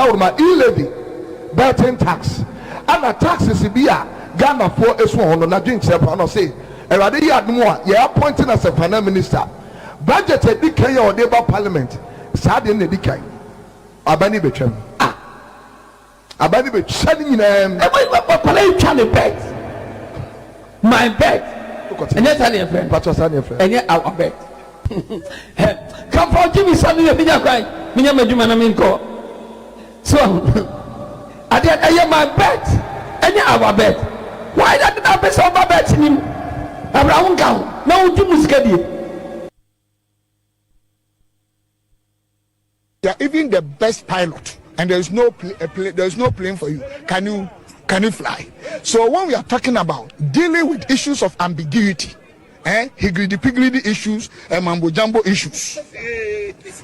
Now my e-levy, betting tax, and a tax is be a Ghana for a swan on a drink and say, and I did more, you're appointing as a finance minister. Budget a decay or neighbor parliament, sad in the decay. Abani Bechem. Abani Bechem, my bed. And yet, I am friend. But was your friend? And yet, our bed. Come for Jimmy Sunday, a video cry. Minamajuman. So, I am my bed. And yet, our bed. Why that I be so bad in him? Around gown. No, Jimmy schedule. You are even the best pilot, and there is no plane for you. Can you fly? So when we are talking about dealing with issues of ambiguity, higgledy-piggledy issues and mambo-jumbo issues,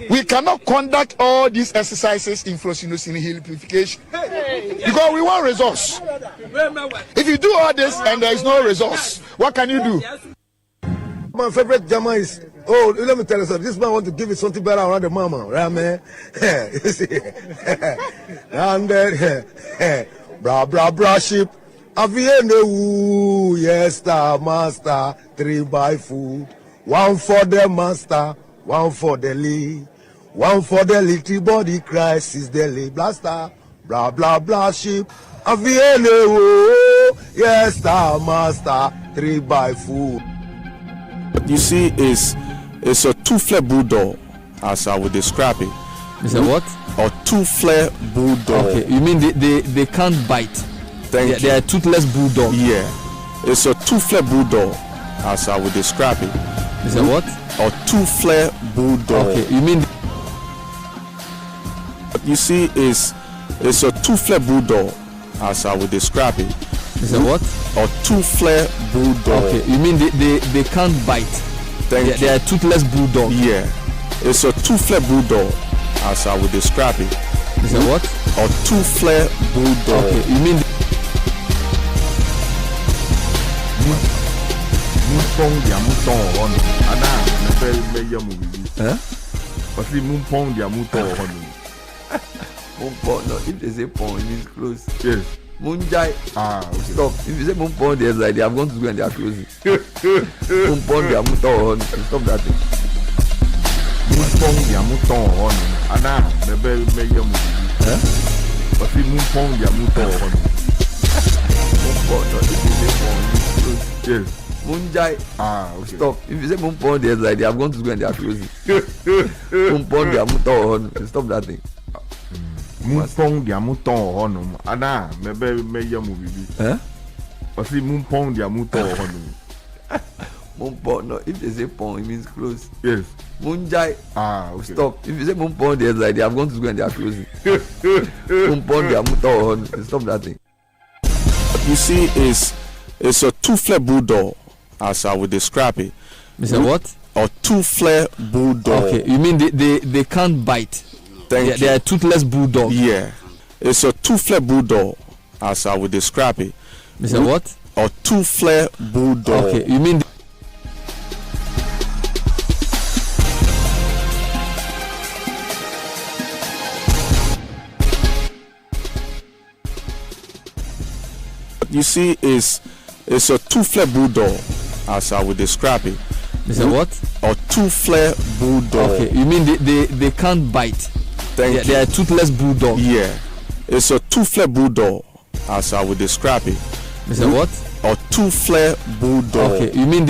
we cannot conduct all these exercises in Frosinosin simplification because we want resource. If you do all this and there is no resource, what can you do? My favorite drama is, oh, let me tell you something. This man want to give it something better around the mama, right, man? You see, and then, bra ship. Avienne, yes, star, master, 3 by food. 1 for the master, 1 for the lead. 1 for the little body crisis, the lead blaster. Bra ship. Avienne, yes, star, master, 3 by food. What you see is a two-flare bulldog, as I would describe it. Is a what? A two-flare bulldog. Okay, you mean they can't bite? They are toothless bulldog. Yeah, it's a two-flare bulldog, as I would describe it. Is a what? A two-flare bulldog. Okay, you mean what you see is a two-flare bulldog, as I would describe it. Is a what? A two-flare bulldog. Okay, you mean they can't bite? They are toothless bulldog. Yeah, it's a two-flare bulldog, as I would describe it. Is a what? A two-flare bulldog. Okay, you mean no, if they say pong, it means close. Yes. Munjai. Okay. Stop. If you say Mumpon, there's like they have gone to school and they are closing. Mumpon, they are muton. Stop that thing. Mumpong, they are muton. Ana, maybe but if Mumpong, they are muton. Mumpon, no, if you say pong, it means close. Yes. Munjai. Okay. Stop. If you say Mumpon, there's like they have gone to school and they are closing. Mumpon, they are muton. Stop that thing. Mumpong dia muton honum ana mebe meya mu bibi but if mumpong dia muton honum Mumpon, no, if they say pong, it means close. Yes. Munjai. Okay. Stop. If you say Mumpon, there's like they have gone to school and they are closing. Mumpon, they are muton. Stop that thing. What you see is a two-flare bulldog, as I would describe it. is a what? A two-flare bulldog. Okay, you mean they can't bite? They are toothless bulldog. Yeah, it's a two-flare bulldog, as I would describe it. Is a what? A two-flare bulldog. Okay, you mean what you see is a two-flare bulldog, as I would describe it. is a what? A two-flare bulldog. Okay, you mean they can't bite? They are toothless bulldog. Yeah, it's a two-flare bulldog, as I would describe it. Is a what? A two-flare bulldog. Okay, you mean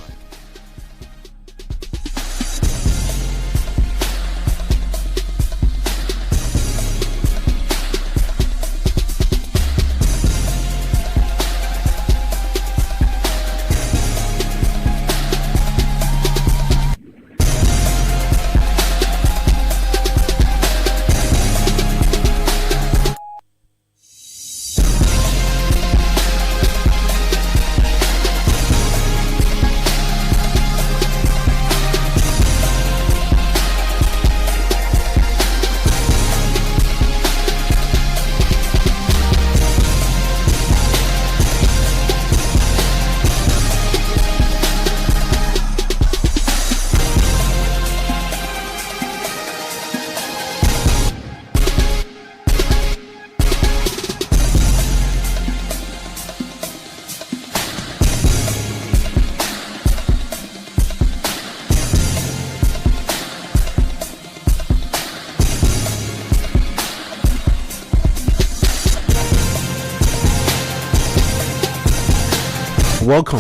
Welcome.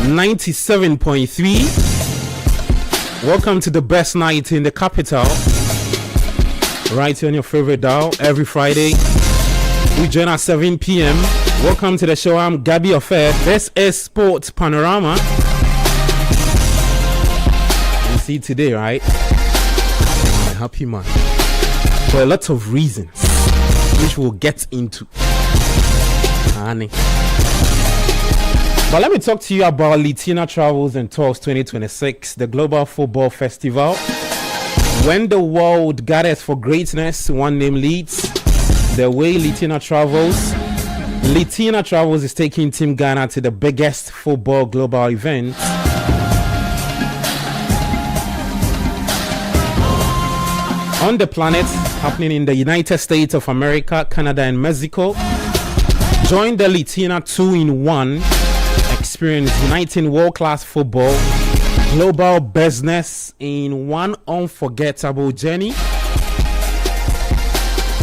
97.3. Welcome to the best night in the capital. Right here on your favorite dial every Friday. We join at 7 p.m. Welcome to the show. I'm Gabby Affair. This is Sports Panorama. You see today, right? I'm a happy man. For a lot of reasons, which we'll get into. Honey. But let me talk to you about Litina Travels and Tours 2026, the Global Football Festival. When the world gathers for greatness, one name leads the way. Litina Travels is taking Team Ghana to the biggest football global event on the planet, happening in the United States of America, Canada, and Mexico. Join the Litina 2-in-1 experience, uniting world-class football, global business in one unforgettable journey.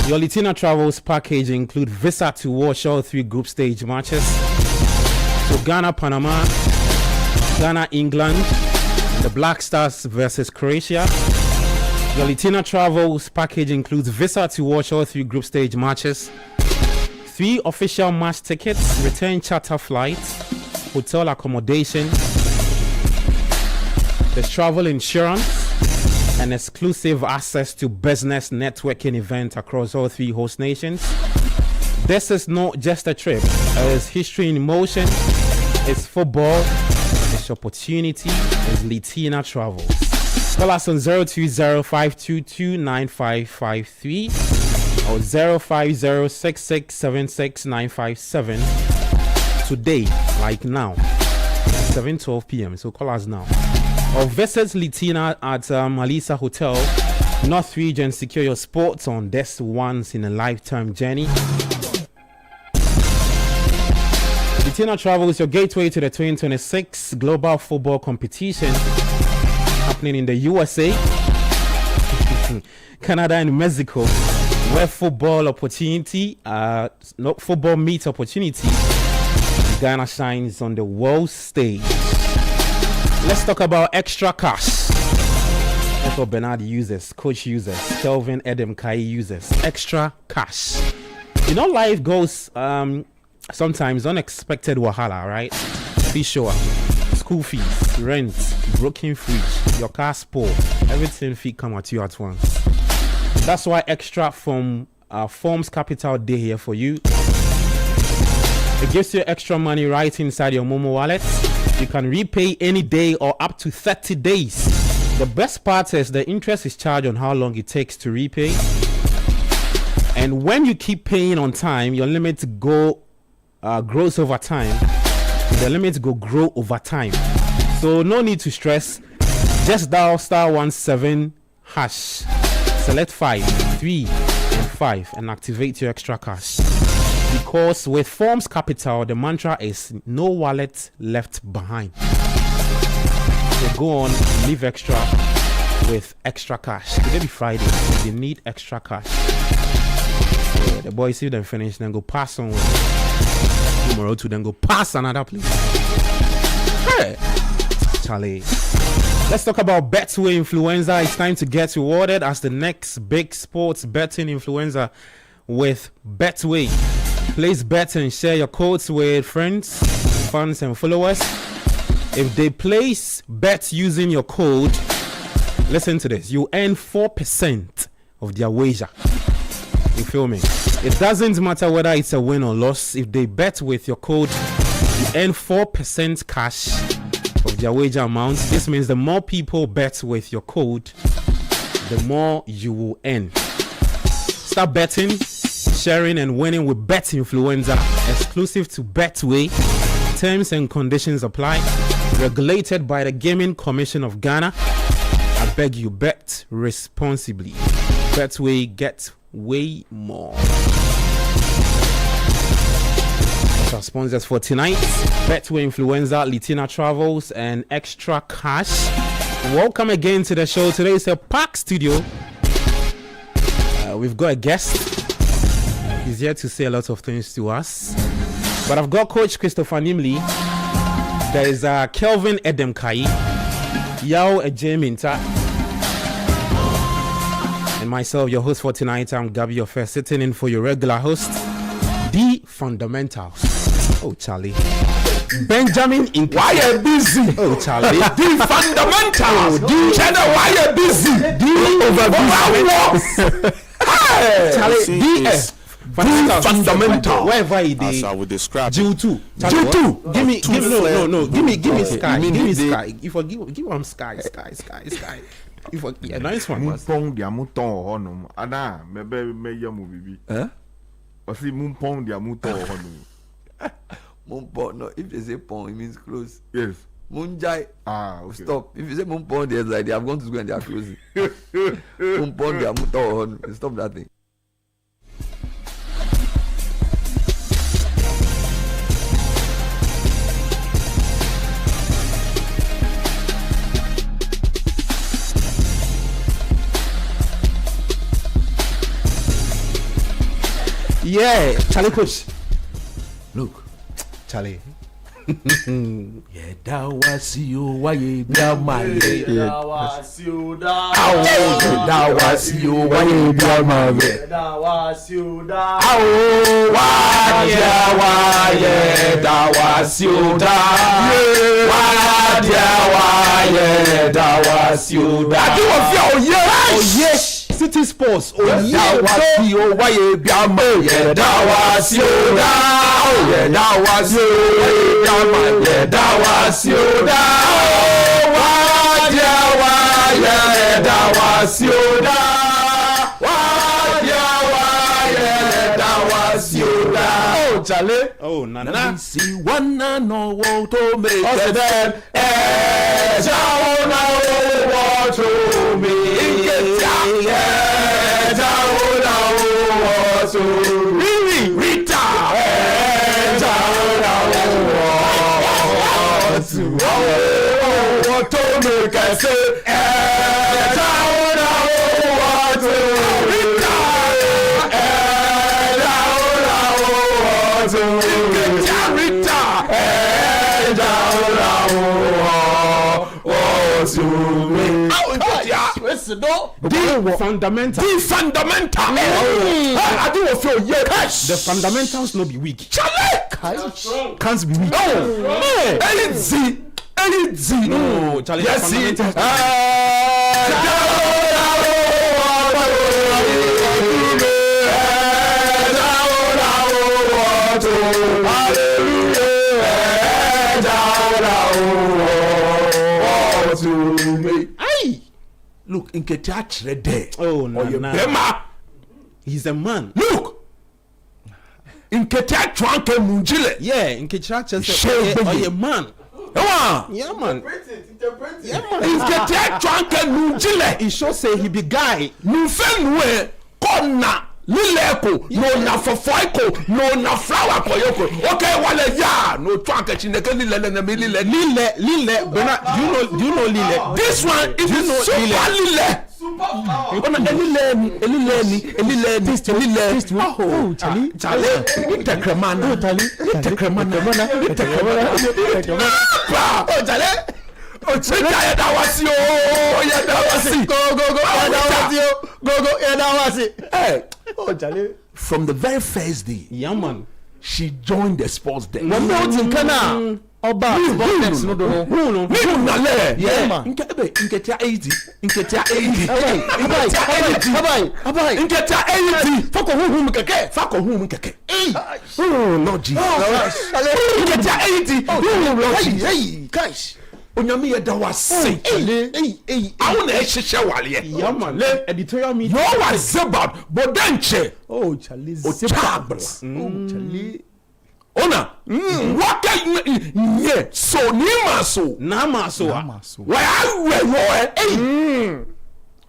Your Litina Travels package include visa to watch all 3 group stage matches. So Ghana, Panama, Ghana, England, the Black Stars versus Croatia. Your Litina Travels package includes visa to watch all 3 group stage matches, 3 official match tickets, return charter flights, hotel accommodation, there's travel insurance, and exclusive access to business networking events across all 3 host nations. This is not just a trip, it's history in motion, it's football, it's opportunity, it's Litina Travels. Call us on 020-522-9553 or 050-6676-957 today, like now, 7:12 p.m. So call us now. Or visit Litina at Malisa Hotel, North Region. Secure your spots on this once-in-a-lifetime journey. Litina Travels, your gateway to the 2026 Global Football Competition happening in the USA, Canada, and Mexico, where football meets opportunity. Ghana shines on the world stage. Let's talk about extra cash. That's what Bernard uses, coach uses, Kelvin Edem Kai uses. Extra cash. You know, life goes sometimes unexpected wahala, right? Be sure. School fees, rent, broken fridge, your car spoil, everything fee come at you at once. That's why extra from Forms Capital Day here for you. It gives you extra money right inside your Momo wallet. You can repay any day or up to 30 days. The best part is the interest is charged on how long it takes to repay. And when you keep paying on time, your limit grows over time. The limits grow over time. So no need to stress. Just dial *17#. Select 5, 3, and 5 and activate your extra cash. Because with Forms Capital, the mantra is no wallet left behind. So go on, leave extra with extra cash. Today be Friday, they need extra cash. So the boys see them finish, then go pass on tomorrow to then go pass another place. Hey, Charlie. Let's talk about Betway Influencer. It's time to get rewarded as the next big sports betting influencer with Betway. Place bet and share your codes with friends, fans, and followers. If they place bets using your code, listen to this, you earn 4% of their wager. You feel me? It doesn't matter whether it's a win or loss. If they bet with your code, you earn 4% cash of their wager amount. This means the more people bet with your code, the more you will earn. Start betting, sharing, and winning with Bet Influencer, exclusive to Betway. Terms and conditions apply. Regulated by the Gaming Commission of Ghana. I beg you, bet responsibly. Betway, get way more. That's our sponsors for tonight: Betway Influencer, Litina Travels, and Extra Cash. Welcome again to the show. Today is a packed studio. We've got a guest. He's here to say a lot of things to us. But I've got Coach Christopher Nimley. There is Kelvin Edemkai, Yao Ejeminta, and myself, your host for tonight. I'm Gabby, your first, sitting in for your regular host, The Fundamentals. Oh, Charlie. Benjamin Inc. Why are you busy? Oh, Charlie. The Fundamentals. Channel, why are you busy? Charlie. Fundamental. Wherever he did. As I would describe. Jiu 2. Give me Sky. Give me Sky. If I give him Sky. If I nice one. Mumpong dia muton honum. Ana me yamu bibi. Osi mumpong dia muton honum. Mumpong, no, if they say pong, it means close. Yes. Munjai. Okay. Stop. If you say mumpong, there's like they have gone to school and they are closing. Mumpong, they are muton. Stop that thing. Yeah, Charlie Coach. Look, Charlie. yeah, that was you. Why you down my leg? That was you. That was you. Why you down my leg? That was you. That was you. That was you. I do Oh yes. City Sports. Oh yeah. That was you. Why you down my leg? That was you. That was you. That was you. That was you. Oh, Charlie. Oh, Nana. See one no want to make it then. Want to make Rita. Want to make us say The fundamental. I do feel yes. The fundamentals no be weak. Charlie. Can't be weak. Easy. No, Charlie. Yes, Look, in Ketach there. Oh no, Bema. He's a man. Look. In Ketach Twanke Munjile. Yeah, in Ketach a man. Yeah, man. Interpret it. In Ketach Twanke Munjile. He should say he be guy. Nufenwe kona lileko no na fofoiko no na flower koyoko. Okay, wale ya no twanke chineke lile na lile. Bernard, do you know Lile? This one is super lile. Oh, Charlie. It's cremana. Oh, Charlie. That was you. Hey. Oh, Charlie. From the very first day. Yeah, man. She joined the sports day. One note in Kana. Oba. Yeah, man. Inketia 80. Fako hum keke. Oh, Lord Jesus. Inketia 80. Hey, guys. Onyami yeda wase. I want to share wale. Yeah, man. Editorial meeting. No one Zebad, Bodenche. Oh, Charlie. Zebad. Oh, Charlie. Ona. What can you? So Namaso. Why are you?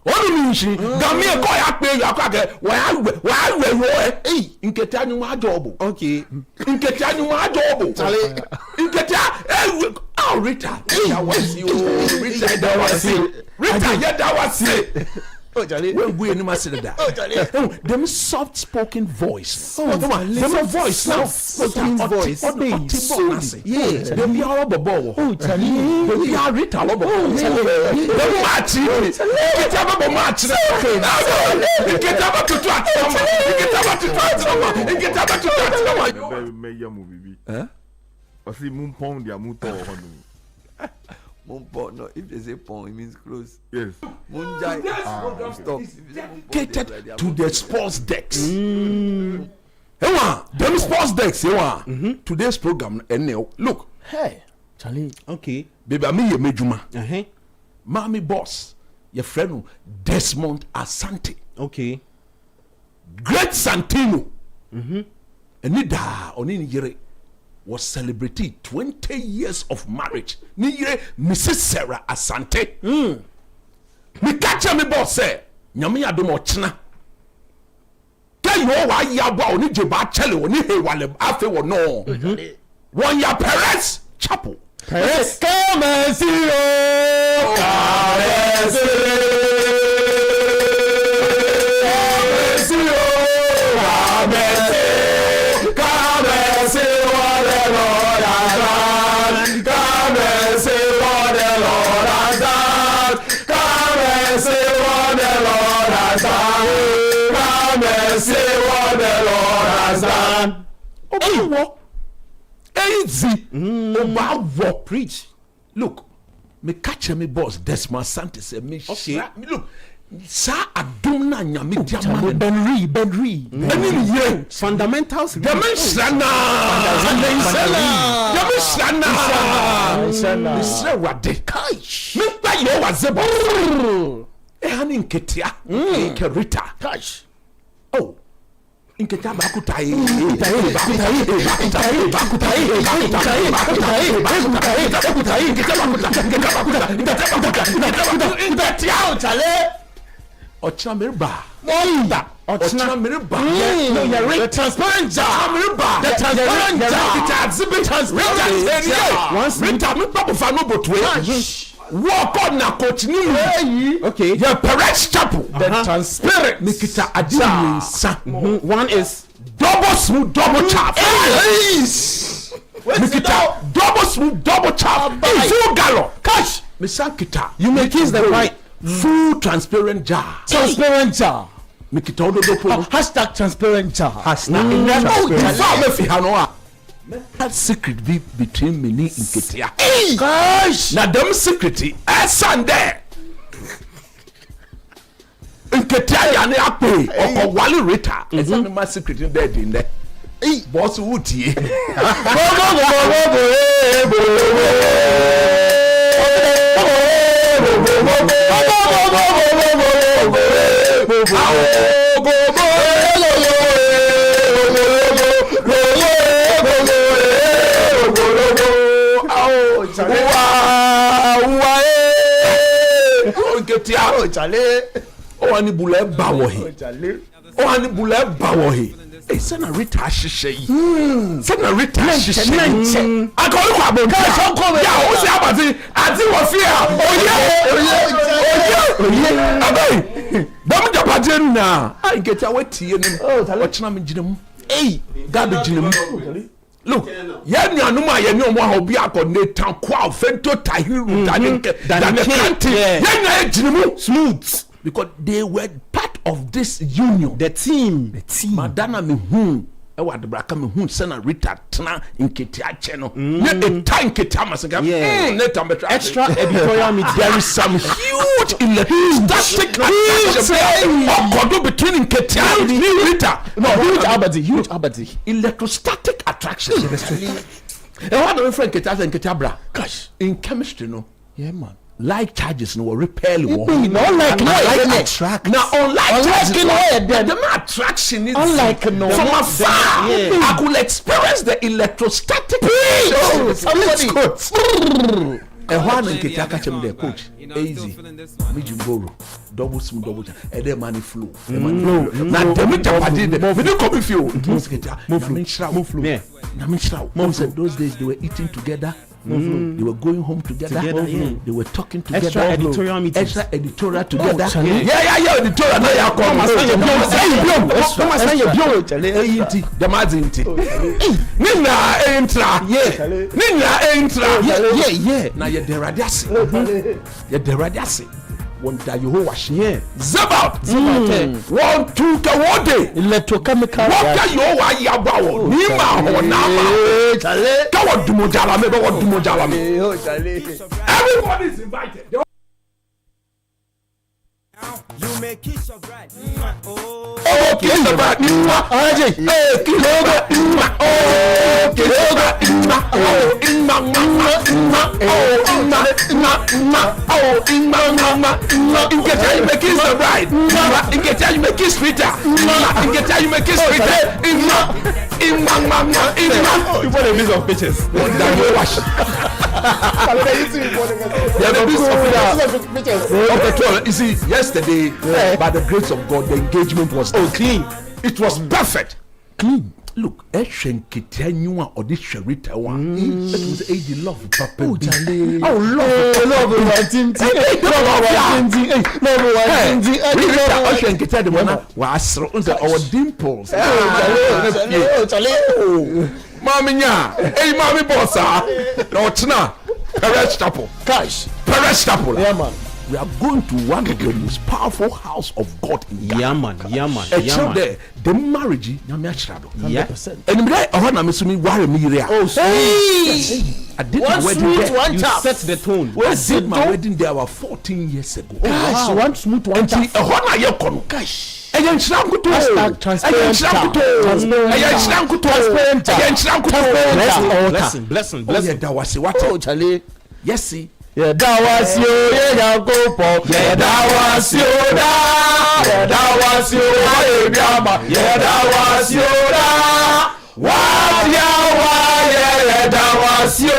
Onimishi, Gamia Koya pay your cracker. Why Inketanu my job. Okay. Inketanu my job. Inketa. Oh, Rita. That was you. Rita, that was it. Oh, Charlie. When we any master that. Oh, Charlie. Them soft spoken voice. Oh, them voice now. Spoken voice. Yeah. Them be all bobo. Oh, Charlie. Them be all rita lobo. Oh, Charlie. Them match. Get up a match. Get up to twat. Get up to twat. Get up to twat. Me ya mu bibi. I see moon pound ya muto honu. Moon no, if they say pong, it means close. Yes. Moonjai. Stop. Catered to the sports decks. Them sports decks. Today's program. Look. Hey, Charlie. Okay. Baby, I mean you mejuma. Mommy boss, your friend Desmond Asante. Okay. Great Santino. Enida oni yere was celebrating 20 years of marriage. Ni yere Mrs. Sarah Asante. Me catch me boss say, nyame adom ochina. Tell you why ya ba oni jeba chele oni he wale afe wo no. One ya Perez Chapel. Perez. Come and see you. Come and see you. Come and see. Come and see what the Lord has done. Come and see what the Lord has done. Come and see what the Lord has done. Come and see what the Lord has done. Okay, what? Easy. Oba preach. Look, me catch me boss Desmond Asante say me share. Look, sa adom na nyame diamond Benri. Fundamentals. Dimension. Misra wade kai. Me ba yo wazebo. Hani nketia. Kerita. Cash. Oh. Inketa bakutai. Ochina merba. Ochina merba. No, you're transparent. The transparent. Exhibit transparent. Once Rita me papa fa no botwe. Walk on na coach ni. Okay. Your Perez Chapel. The transparent. Nikita Adini. One is double smooth, double chop. Nikita double smooth, double chop. Full gallon. Cash. Misakita. You make it the right. Full transparent jar. Transparent jar. Mikita odo do po. Hashtag transparent jar. That secret be between me and Nketia. Gosh. Now them secret Sunday. Nketia ya ne ape. Oko wali rita. Esa me ma secret there in there. Boss wuti. Oni bule bawohi. Oni bule bawohi. Sena Rita Shishi. Sena Rita Shishi. Akolu kwa bonka. Ya o se abati ati wo fear. Oye. Abai. Dam japade na. I get away tie nim. Ochina me ginem. Gabe ginem. Look, yen nuanum a yen omo ha obi akone tankwa fento tahiru than the country. Yen na ginem smooth because they were part of this union. The team. Madana me hu. Ewa de braka me hu Sena Rita tena Nketia cheno. Ne time Nketia masanga. Extra editorial media. There is some huge electrostatic attraction between Nketia and Rita. No, huge abadi. Electrostatic attraction. And what do we friend Nketia bra? Gosh, in chemistry no. Yeah man. Like charges no repel no like attract. Now unlike charges the attraction is unlike no from afar. I could experience the electrostatic and one Nketia catch him there coach easy medium borrow double smooth double and then money flow now the meter party the video copy feel move flow those days they were eating together They were going home together. They were talking together. Extra editorial meetings. Extra editorial together. Yeah, editorial. Now you come. Now you're the radiasi. You're the radiasi. One day you wash here. Zabat. 1, 2, Kawode. Electrochemical. What you are yabawo. Nima or Nama. Kawa Dumojala. Maybe what Dumojala. Everybody is invited. You may kiss your bride. Oh, kiss the bride. Kiss the bride. In Geta, you may kiss Peter. In Geta, you may kiss Peter. In You put a list of pictures. You see, yesterday, by the grace of God, the engagement was clean. It was perfect. Clean. Look, Eshenkitanyua or this Sherita one. It was a love papa. Love our dimples. Mommy, hey, mommy, bossa. No, Tina. Perez Chapel. Cash. Perez Chapel. Yeah, man. We are going to one of the most powerful house of God in Ghana. Yeah, man. There, the marriage, Yeah. 100%. and I want to miss me. Why me there? Oh, I did my wedding there. You set the tone. I did my wedding there about 14 years ago. Cash. One smooth one tap. Cash. Transparent. Blessing. That was what? Oh, Charlie. Yes, see. Yeah, that was you. Yeah, go pop. Yeah, that was you. Yeah, that was you. Yeah, that was you. What? Yeah, that was you.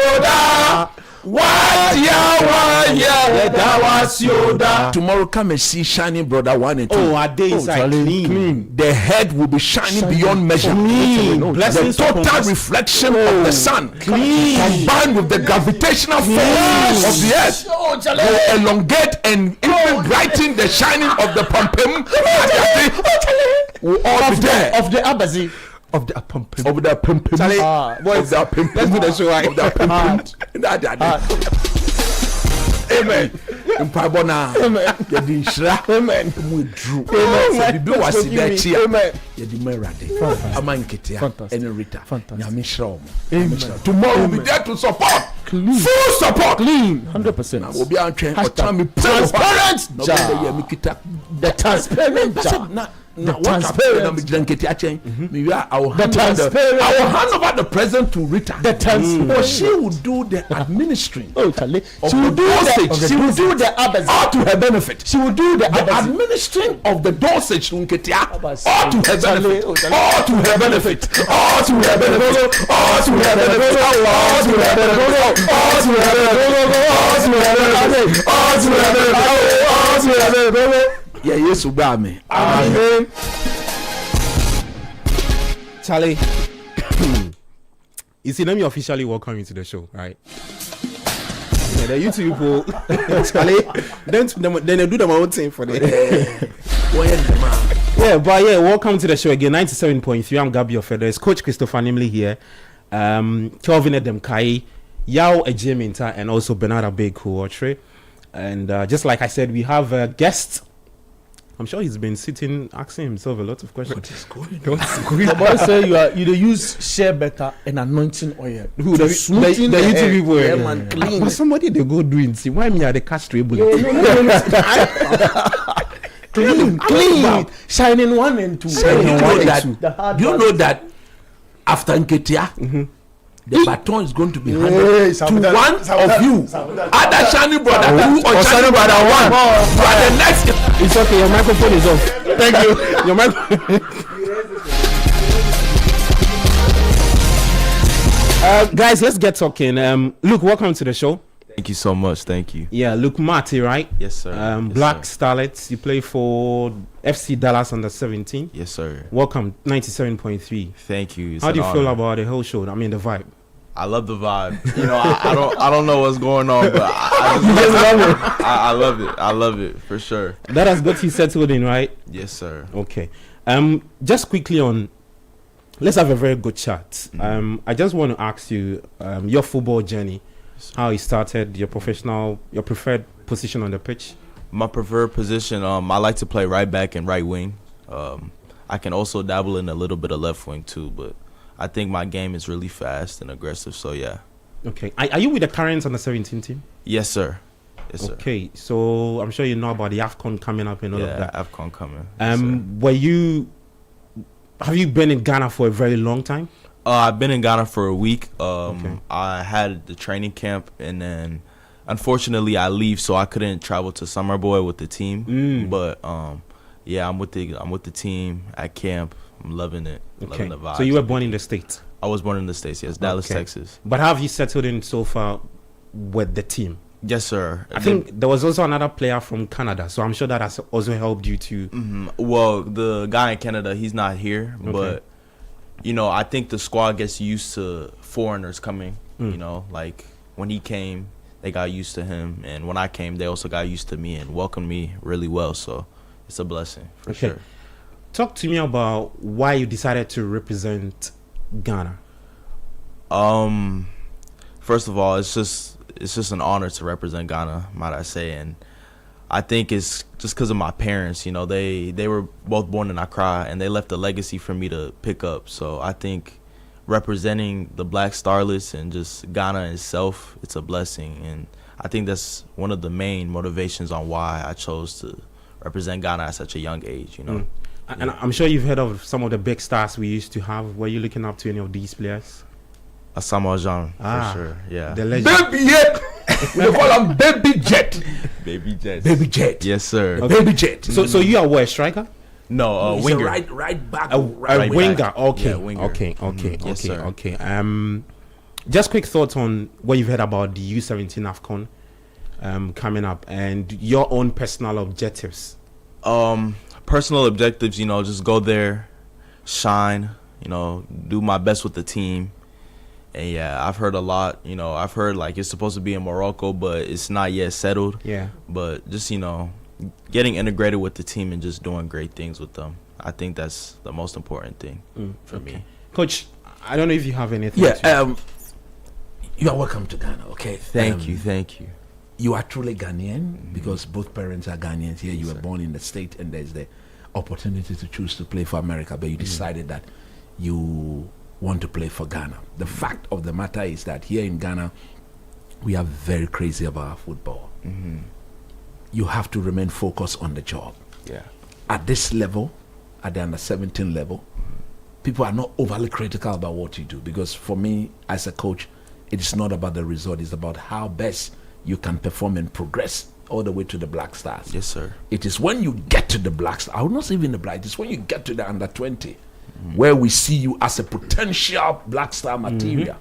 What? Yeah, that was you. Tomorrow come and see shining brother 1 and 2. Oh, our days are clean. The head will be shining beyond measure. The total reflection of the sun combined with the gravitational force of the earth will elongate and even brighten the shining of the pumpim. Will all be there. Of the Abazi. Of the pumpim. Of the pumpim. Let's do the show. Of the pumpim. Amen. Mpabona. Yedi nshira. Amen. We drew. Amen. Bibi wasi dachi. Amen. Yedi merade. Ama nketea. Ene Rita. Nyame nshira omo. Amen. Tomorrow we'll be there to support. Clean. Full support. Clean. 100%. Now we'll be on train. Transparent. The transparent. Now what transparent. I will hand over the present to Rita. The transparent. But she will do the administering. Oh, Charlie. She will do the opposite. All to her benefit. She will do the administering of the dosage to Nketia. All to her benefit. All to her benefit. All to her benefit. All to her benefit. All to her benefit. All to her benefit. All to her benefit. All to her benefit. Yeah, yes, Amen. Amen. Charlie, you see, let me officially welcome you to the show, right? Yeah, the YouTube people, Charlie, then they do their own thing for them. Yeah, but yeah, welcome to the show again. 97.3. I'm Gabi Ofeda. It's Coach Christopher Nimley here. Kelvin Edem Kai, Yao Ejeminta, and also Bernard Abeku. And just like I said, we have a guest. I'm sure he's been sitting asking himself a lot of questions. What is going on? The boy say you use shea butter and anointing oil. Who the YouTube people? Yeah, man, clean. But somebody they go doing. See why me are the castrable? Clean. Shining 1 and 2. Do you know that after Nketia? The baton is going to be handed to one of you. Other shining brother 2 or shining brother 1. But the next, it's okay. Your microphone is off. Thank you. Your microphone. Guys, let's get talking. Luke, welcome to the show. Thank you so much. Thank you. Yeah, Luke Martey, right? Yes, sir. Yes, Black sir. Starlets. You play for FC Dallas under 17. Yes, sir. Welcome, 97.3. Thank you. How do you feel about the whole show? I mean, the vibe. I love the vibe. You know, I don't know what's going on, but I just love it. I love it. I love it for sure. That has got you settled in, right? Yes, sir. Okay. Just quickly on, let's have a very good chat. I just want to ask you your football journey, how it started, your preferred position on the pitch. My preferred position, I like to play right back and right wing. I can also dabble in a little bit of left wing too, but I think my game is really fast and aggressive, so yeah. Okay. Are you with the current under 17 team? Yes, sir. Yes, sir. Okay, so I'm sure you know about the AFCON coming up and all of that. Yeah, AFCON coming. Have you been in Ghana for a very long time? I've been in Ghana for a week. I had the training camp, and then unfortunately I leave, so I couldn't travel to Summer Boy with the team. But yeah, I'm with the team at camp. I'm loving it. Loving the vibe. So you were born in the States? I was born in the States, yes, Dallas, Texas. But how have you settled in so far with the team? Yes, sir. I think there was also another player from Canada, so I'm sure that has also helped you to. Well, the guy in Canada, he's not here, but you know, I think the squad gets used to foreigners coming. You know, like when he came, they got used to him, and when I came, they also got used to me and welcomed me really well. So it's a blessing for sure. Talk to me about why you decided to represent Ghana. First of all, it's just an honor to represent Ghana, might I say, and I think it's just because of my parents. You know, they were both born in Accra, and they left a legacy for me to pick up. So I think representing the Black Starlets and just Ghana itself, it's a blessing, and I think that's one of the main motivations on why I chose to represent Ghana at such a young age. You know. And I'm sure you've heard of some of the big stars we used to have. Were you looking up to any of these players? Asamoah Gyan, for sure, yeah. The legend. Baby Jet. We call him Baby Jet. Baby Jet. Baby Jet. Yes, sir. Okay. Baby Jet. So you are what, a striker? No, He's winger. a right back. A right winger. back. Okay. Yeah, winger. Okay. Yes, sir. Okay. Just quick thoughts on what you've heard about the U17 AFCON coming up and your own personal objectives. Personal objectives, you know, just go there, shine, you know, do my best with the team. And yeah, I've heard a lot, you know, I've heard like it's supposed to be in Morocco, but it's not yet settled. Yeah. But just, you know, getting integrated with the team and just doing great things with them. I think that's the most important thing for me. Coach, I don't know if you have anything. Yeah, you are welcome to Ghana, okay? Thank you. You are truly Ghanaian because both parents are Ghanaians here. You were born in the state, and there's the opportunity to choose to play for America, but you decided that you want to play for Ghana. The fact of the matter is that here in Ghana, we are very crazy about our football. You have to remain focused on the job. Yeah. At this level, at the under 17 level, people are not overly critical about what you do, because for me as a coach, it is not about the result, it's about how best you can perform and progress all the way to the Black Stars. Yes, sir. It is when you get to the Black Stars, I would not say even the Black, it is when you get to the under 20, where we see you as a potential Black Star material.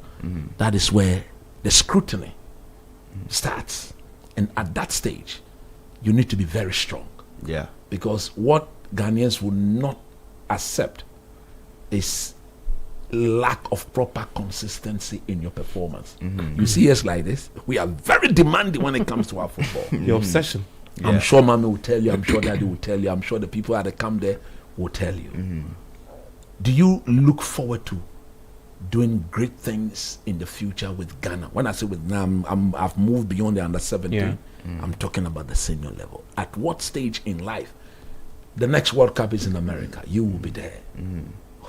That is where the scrutiny starts. And at that stage, you need to be very strong. Yeah. Because what Ghanaians will not accept is lack of proper consistency in your performance. You see us like this, we are very demanding when it comes to our football. Your obsession. I'm sure Mami will tell you, I'm sure Daddy will tell you, I'm sure the people at the camp there will tell you. Do you look forward to doing great things in the future with Ghana? When I say with Ghana, I've moved beyond the under 17. I'm talking about the senior level. At what stage in life? The next World Cup is in America. You will be there.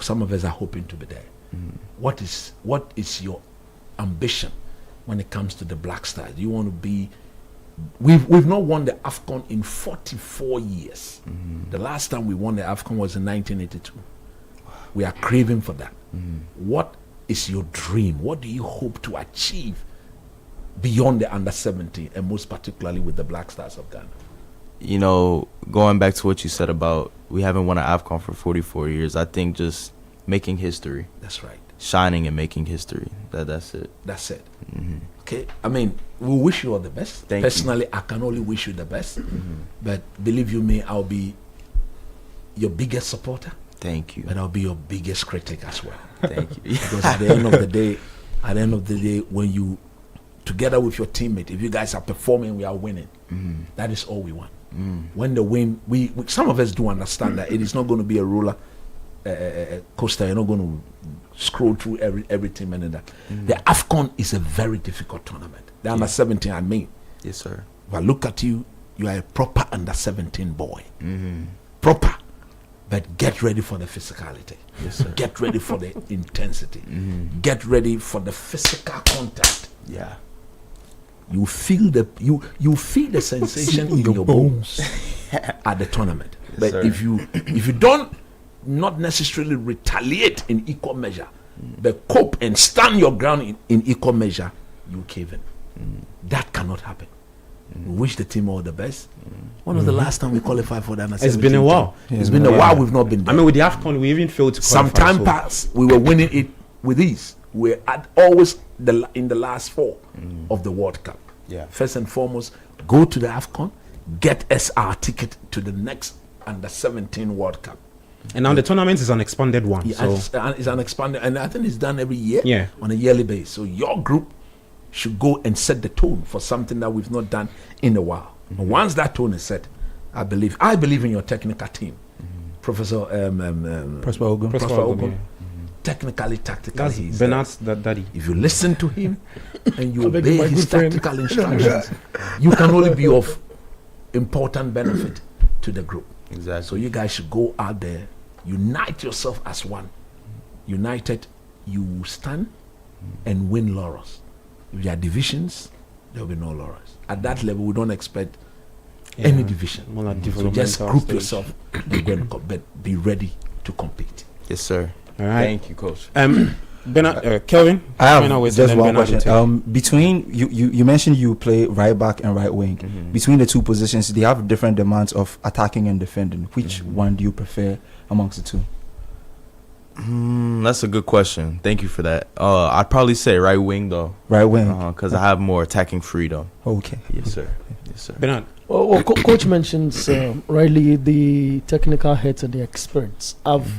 Some of us are hoping to be there. What is your ambition when it comes to the Black Stars? You want to be... We've not won the AFCON in 44 years. The last time we won the AFCON was in 1982. We are craving for that. What is your dream? What do you hope to achieve beyond the under 17, and most particularly with the Black Stars of Ghana? You know, going back to what you said about we haven't won an AFCON for 44 years, I think just making history. That's right. Shining and making history. That's it. That's it. Okay. I mean, we wish you all the best. Personally, I can only wish you the best. But believe you me, I'll be your biggest supporter. Thank you. But I'll be your biggest critic as well. Thank you. Because at the end of the day, At the end of the day, when you, together with your teammate, if you guys are performing, we are winning. That is all we want. When the win, we some of us do understand that it is not going to be a roller coaster. You're not going to scroll through every team and that. The AFCON is a very difficult tournament. The under 17, I mean. Yes, sir. If I look at you, you are a proper under 17 boy. Proper. But get ready for the physicality. Yes, sir. Get ready for the intensity. Get ready for the physical contact. Yeah. You feel the sensation in your bones at the tournament. Yes, but sir. if you don't not necessarily retaliate in equal measure, but cope and stand your ground in equal measure, you cave in. That cannot happen. We wish the team all the best. When was the last time we qualified for that? It's been a while. It's been a while. We've not been there. I mean, with the AFCON, we even failed to qualify. Some time passed. We were winning it with ease. We're always in the last 4 of the World Cup. Yeah. First and foremost, go to the AFCON, get us our ticket to the next under 17 World Cup. And now the tournament is an expanded one. Yeah, So it's an expanded, and I think it's done every year. Yeah. On a yearly basis. So your group should go and set the tone for something that we've not done in a while. And once that tone is set, I believe in your technical team, Professor Prosper Ogun. Prosper Ogun. Technically, tactically, that's he's Bernard's daddy. if you listen to him and you I beg obey my his good friend. tactical instructions, you can only be of important benefit to the group. Exactly. So you guys should go out there, unite yourself as one. United, you will stand and win laurels. If there are divisions, there will be no laurels. At that level, we don't expect any division. More like So just developmental group stage. yourself and go and but be ready to compete. Yes, sir. All right. Thank you, Coach. Bernard, Kelvin, I have final words, just and then one Bernard will question. take. Between you mentioned you play right back and right wing. Between the two positions, they have different demands of attacking and defending. Which one do you prefer amongst the two? That's a good question. Thank you for that. I'd probably say right wing though. Right wing. Because I have more attacking freedom. Okay. Yes, sir. Yes, sir. Bernard. Well, Coach mentions rightly the technical heads and the experts. I've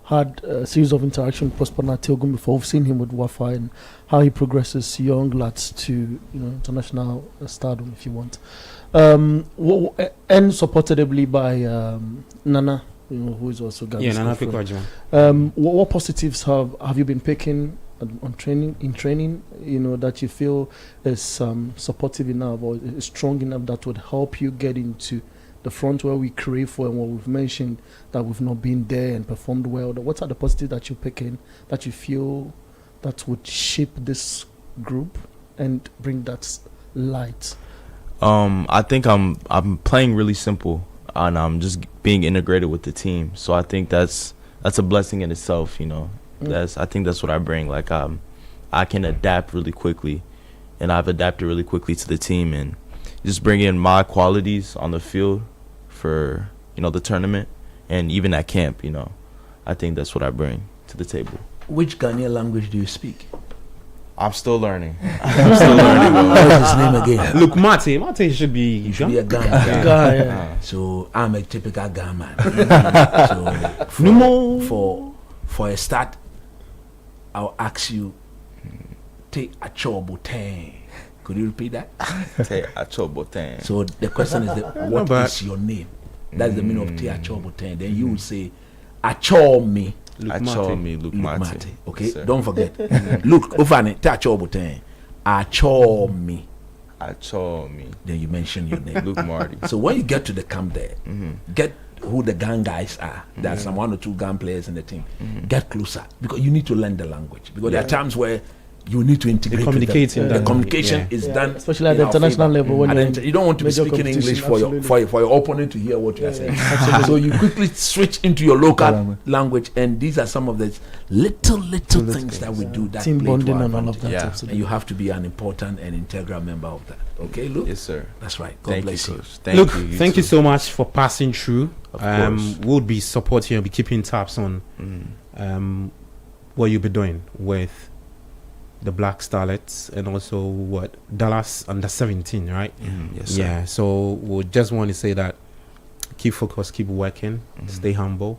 had a series of interaction with Prosper Ogun before. We've seen him with Wafa and how he progresses young lads to international stardom, if you want. And supportedly by Nana, who is also Ghana's Nana girlfriend. What positives have you been picking on training? That you feel is supportive enough or is strong enough that would help you get into the front where we crave for, and what we've mentioned that we've not been there and performed well. What are the positives that you pick in that you feel that would shape this group and bring that light? I think I'm playing really simple and I'm just being integrated with the team. So I think that's a blessing in itself. I think that's what I bring. Like I can adapt really quickly, and I've adapted really quickly to the team and just bring in my qualities on the field for the tournament and even at camp. I think that's what I bring to the table. Which Ghanaian language do you speak? I'm still learning. I'm still learning. What's his name again? Luke Martey. Martey should be a Ghana guy. So I'm a typical Ghana man. So for a start, I'll ask you, take a chobotin. Could you repeat that? Take a chobotin. So the question is, what is your name? That's the meaning of take a chobotin. Then you will say, Achomi. Luke Martey. Okay, yes, don't forget. Look, Ofane, take a chobotin. Achomi. Then you mention your name. Luke Martey. So when you get to the camp there, get who the gang guys are. There's some 1 or 2 gang players in the team. Get closer because you need to learn the language. Because there are times where you need to integrate. The communication is done, especially at the international level. When you don't want to be speaking English for your opponent to hear what you are saying. So you quickly switch into your local language, and these are some of the little things that we do. That team bonding and all of that. And you have to be an important and integral member of that. Okay, Luke? Yes, sir. That's right. God bless you. Luke, thank you so much for passing through. We'll be supporting you, be keeping tabs on what you'll be doing with the Black Starlets and also Dallas under 17, right? Yes, sir. Yeah, so we just want to say that keep focused, keep working, stay humble,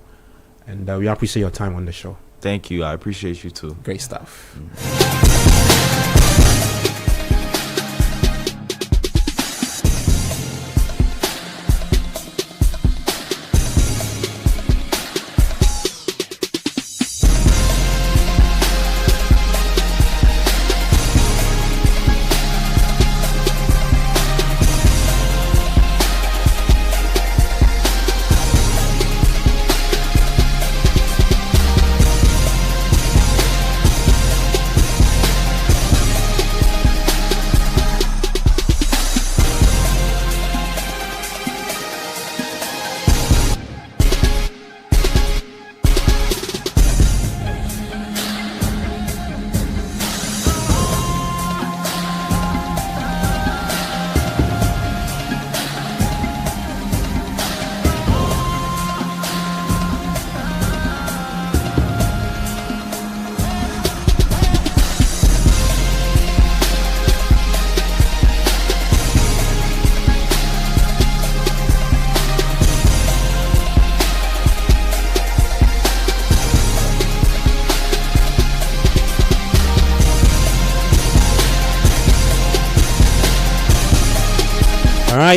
and we appreciate your time on the show. Thank you. I appreciate you too. Great stuff.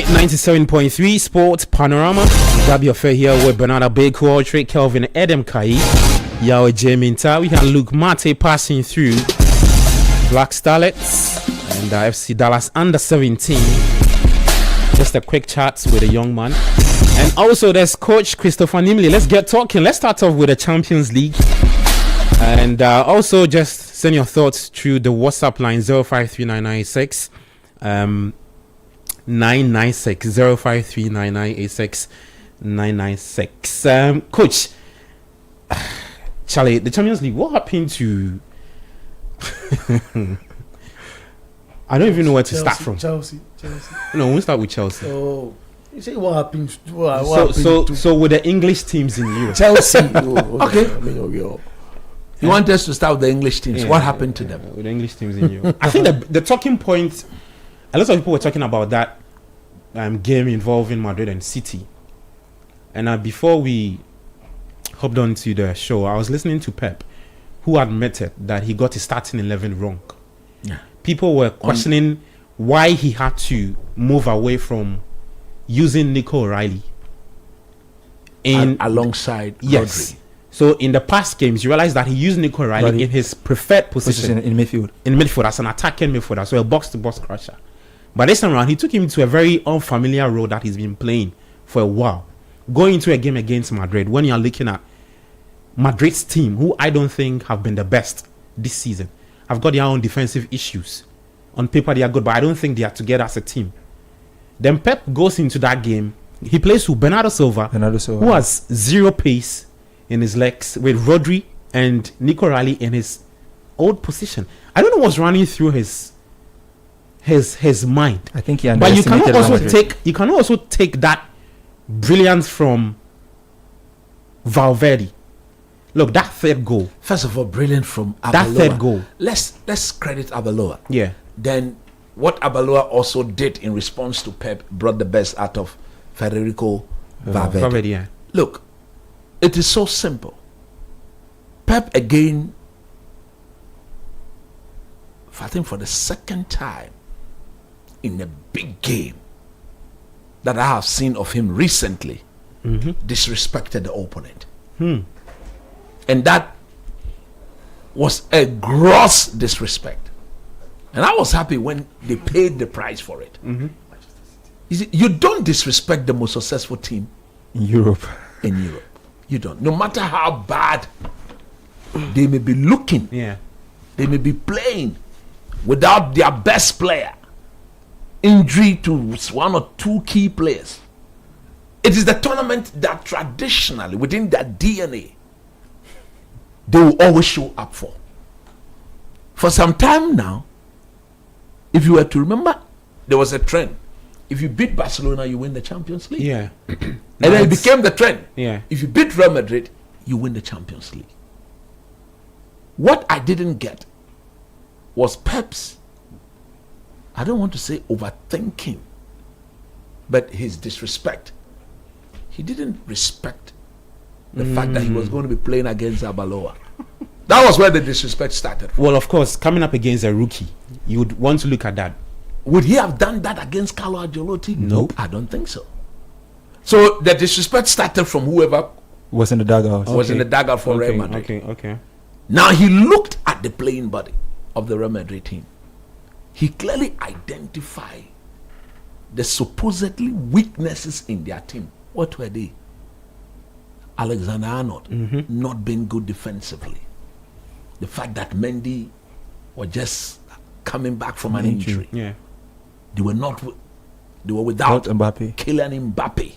right, 97.3 Sports Panorama. Grab your fair here with Bernardo Bako, Trey Kelvin, Adam Kai, Yao Jaminta. We have Luke Martey passing through Black Starlets and FC Dallas under 17. Just a quick chat with a young man. And also there's Coach Christopher Nimley. Let's get talking. Let's start off with the Champions League. And also just send your thoughts through the WhatsApp line 053996 996 053996 996. Coach, Charlie, the Champions League, what happened to I don't even know where to start from. Chelsea. No, we'll start with Chelsea. Oh, you say what happened? So with the English teams in Europe, Chelsea. Okay. You want us to start with the English teams? Yeah, what happened to them? With the English teams in Europe, I think the talking point. A lot of people were talking about that game involving Madrid and City. And before we hopped on to the show, I was listening to Pep, who admitted that he got his starting 11 wrong. Yeah. People were questioning why he had to move away from using Nico O'Reilly alongside yes. Rodri. So in the past games, you realize that he used Nico O'Reilly in his preferred position in midfield. In midfield as an attacking midfielder, so a box-to-box crusher. But this time around, he took him to a very unfamiliar role that he's been playing for a while. Going into a game against Madrid, when you're looking at Madrid's team, who I don't think have been the best this season, have got their own defensive issues. On paper, they are good, but I don't think they are together as a team. Then Pep goes into that game. He plays with Bernardo Silva, who has zero pace in his legs, with Rodri and Nico O'Reilly in his old position. I don't know what's running through his mind. I think he but you cannot underestimated also take that brilliance from Valverde. Look, that third goal. First of all, brilliant from Abaloa. That third goal. Let's credit Abaloa. Yeah. Then what Abaloa also did in response to Pep brought the best out of Federico Valverde. Yeah. Look, it is so simple. Pep again, I think for the second time in a big game that I have seen of him recently, disrespected the opponent. And that was a gross disrespect. And I was happy when they paid the price for it. You see, you don't disrespect the most successful team in Europe. You don't. No matter how bad they may be looking, they may be playing without their best player, injury to one or two key players. It is the tournament that traditionally, within their DNA, they will always show up for. For some time now, if you were to remember, there was a trend. If you beat Barcelona, you win the Champions League. Yeah. And then it became the trend. Yeah. If you beat Real Madrid, you win the Champions League. What I didn't get was Pep's, I don't want to say overthinking, but his disrespect. He didn't respect the fact that he was going to be playing against Abaloa. That was where the disrespect started. Well, of course, coming up against a rookie, you would want to look at that. Would he have done that against Carlo Ancelotti? Nope. I don't think so. So the disrespect started from whoever was in the dugout. Was in the dugout for Real Madrid. Okay. Now he looked at the playing body of the Real Madrid team. He clearly identified the supposedly weaknesses in their team. What were they? Alexander Arnold not being good defensively. The fact that Mendy was just coming back from an injury. Yeah. They were without Mbappe. Kylian Mbappe.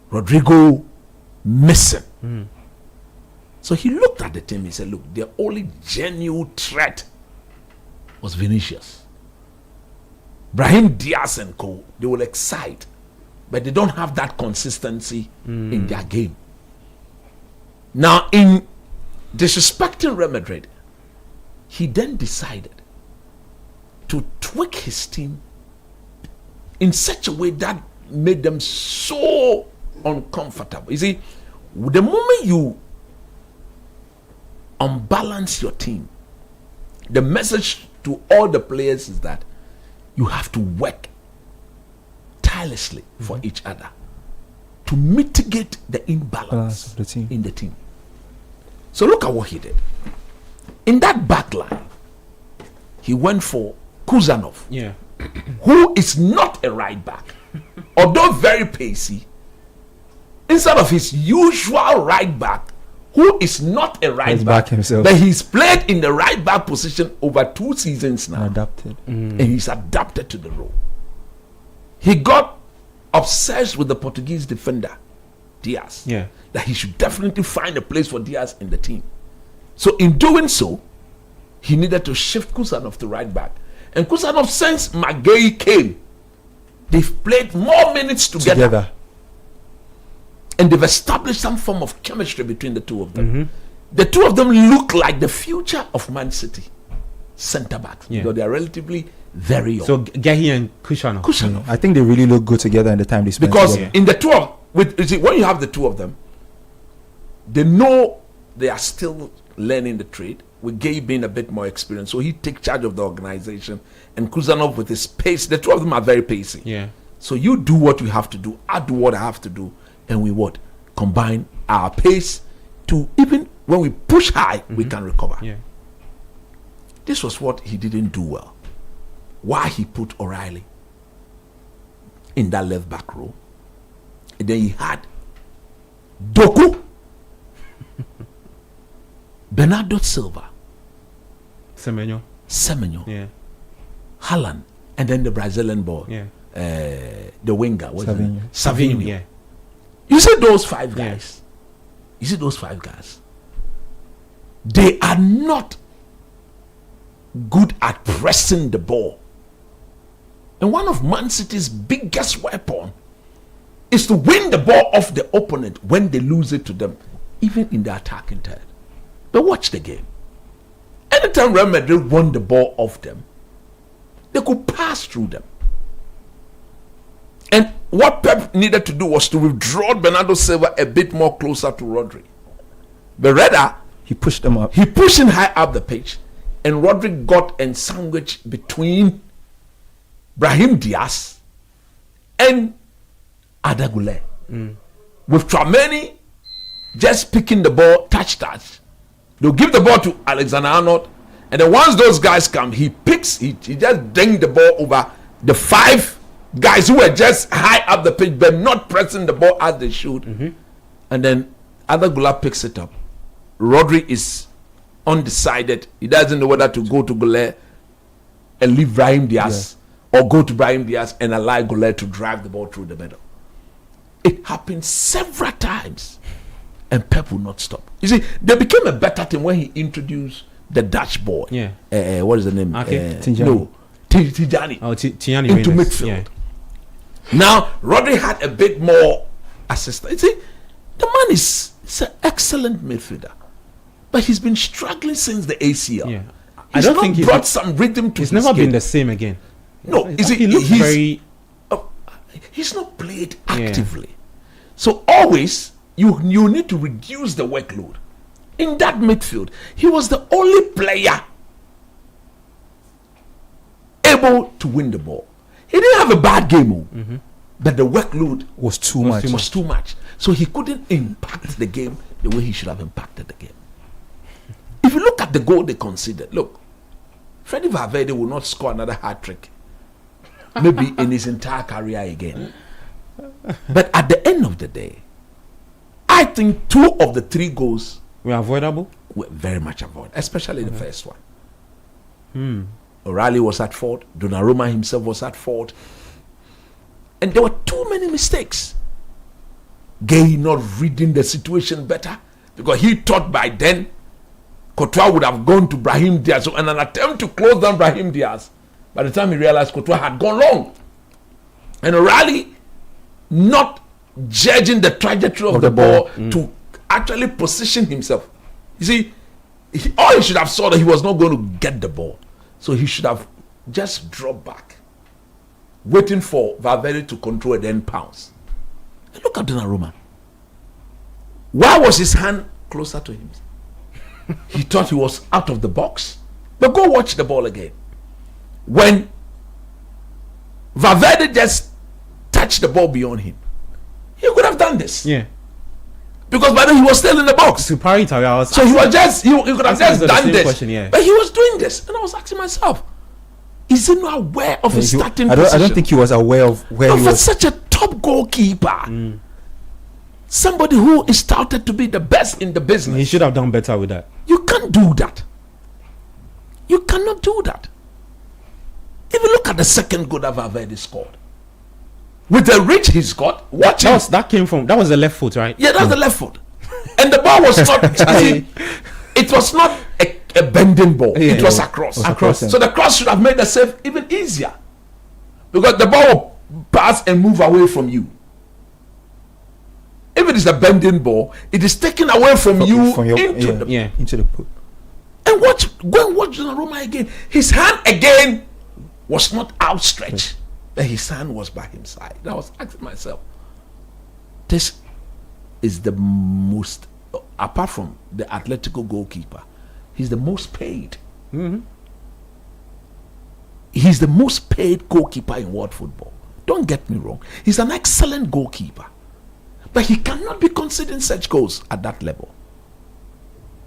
Rodrigo missing. So he looked at the team. He said, look, the only genuine threat was Vinicius. Brahim Diaz and co, they will excite, but they don't have that consistency in their game. Now, in disrespecting Real Madrid, he then decided to tweak his team in such a way that made them so uncomfortable. You see, the moment you unbalance your team, the message to all the players is that you have to work tirelessly for each other to mitigate the imbalance in the team. So look at what he did. In that back line, he went for Kuzanov, who is not a right back, although very pacey. Instead of his usual right back, who is not a right back himself, but he's played in the right back position over 2 seasons now. And he's adapted to the role. He got obsessed with the Portuguese defender, Diaz. That he should definitely find a place for Diaz in the team. So in doing so, he needed to shift Kuzanov to right back. And Kuzanov, since Magei came, they've played more minutes together. And they've established some form of chemistry between the two of them. The two of them look like the future of Man City centre backs, because they are relatively very young. So Gehi and Kusanov. I think they really look good together in the time they spent because together. in the two of when you have the two of them, they know they are still learning the trade, with Gehi being a bit more experienced, so he takes charge of the organization, and Kusanov with his pace. The two of them are very pacey. So you do what you have to do, I do what I have to do, and we combine our pace to, even when we push high, we can recover. This was what he didn't do well. Why he put O'Reilly in that left back row, and then he had Doku, Bernardo Silva, Semenyo, Haaland, and then the Brazilian boy, the winger, Savinho. You see those 5 guys. You see those 5 guys. They are not good at pressing the ball. And one of Man City's biggest weapon is to win the ball off the opponent when they lose it to them, even in the attacking third. But watch the game. Anytime Real Madrid won the ball off them, they could pass through them. And what Pep needed to do was to withdraw Bernardo Silva a bit more closer to Rodri. But rather, he pushed them up. He pushed him high up the pitch, and Rodri got and sandwiched between Brahim Diaz and Ada Goulet. With Trameni just picking the ball, touch. They'll give the ball to Alexander Arnold, and then once those guys come, he just ding the ball over the 5 guys who were just high up the pitch but not pressing the ball as they should. And then Ada Goulet picks it up. Rodri is undecided. He doesn't know whether to go to Goulet and leave Brahim Diaz or go to Brahim Diaz and allow Goulet to drive the ball through the middle. It happened several times, and Pep will not stop. You see, they became a better team when he introduced the Dutch boy. What is the name? Tijani. Tijani into midfield. Now Rodri had a bit more assistance. You see, the man is an excellent midfielder, but he's been struggling since the ACL. I don't think he's brought some rhythm to his never game. Been the same again. No, he looks very. He's not played actively, so always you need to reduce the workload. In that midfield, he was the only player able to win the ball. He didn't have a bad game, but the workload was too much. So he couldn't impact the game the way he should have impacted the game. If you look at the goal they conceded, look, Freddy Valverde will not score another hat-trick maybe in his entire career again. But at the end of the day, I think 2 of the 3 goals were avoidable. Were very much avoidable, especially the first one. O'Reilly was at fault. Donnarumma himself was at fault. And there were too many mistakes. Gay not reading the situation better, because he thought by then Courtois would have gone to Brahim Diaz. So in an attempt to close down Brahim Diaz, by the time he realized Courtois had gone long. And O'Reilly not judging the trajectory of the ball to actually position himself. You see, all he should have saw that he was not going to get the ball. So he should have just dropped back, waiting for Valverde to control and then pounce. And look at Donnarumma. Why was his hand closer to him? He thought he was out of the box. But go watch the ball again. When Valverde just touch the ball beyond him. He could have done this. Yeah. Because by then he was still in the box. To parry Tari, so he could have just done this. Question, yeah. But he was doing this, and I was asking myself, is he not aware of his starting position? I don't think he was aware of where he was. For such a top goalkeeper, somebody who is touted to be the best in the business, he should have done better with that. You can't do that. You cannot do that. If you look at the second goal that Valverde scored, with the reach he scored, watch it. That was the left foot, right? Yeah, that's the left foot. And the ball was not, it was not a bending ball. It was across. So the cross should have made the save even easier. Because the ball will pass and move away from you. If it is a bending ball, it is taken away from you into the put. And go and watch Donnarumma again. His hand again was not outstretched. But his hand was by his side. I was asking myself, this is the most, apart from the Atletico goalkeeper, he's the most paid. He's the most paid goalkeeper in world football. Don't get me wrong. He's an excellent goalkeeper. But he cannot be conceding such goals at that level.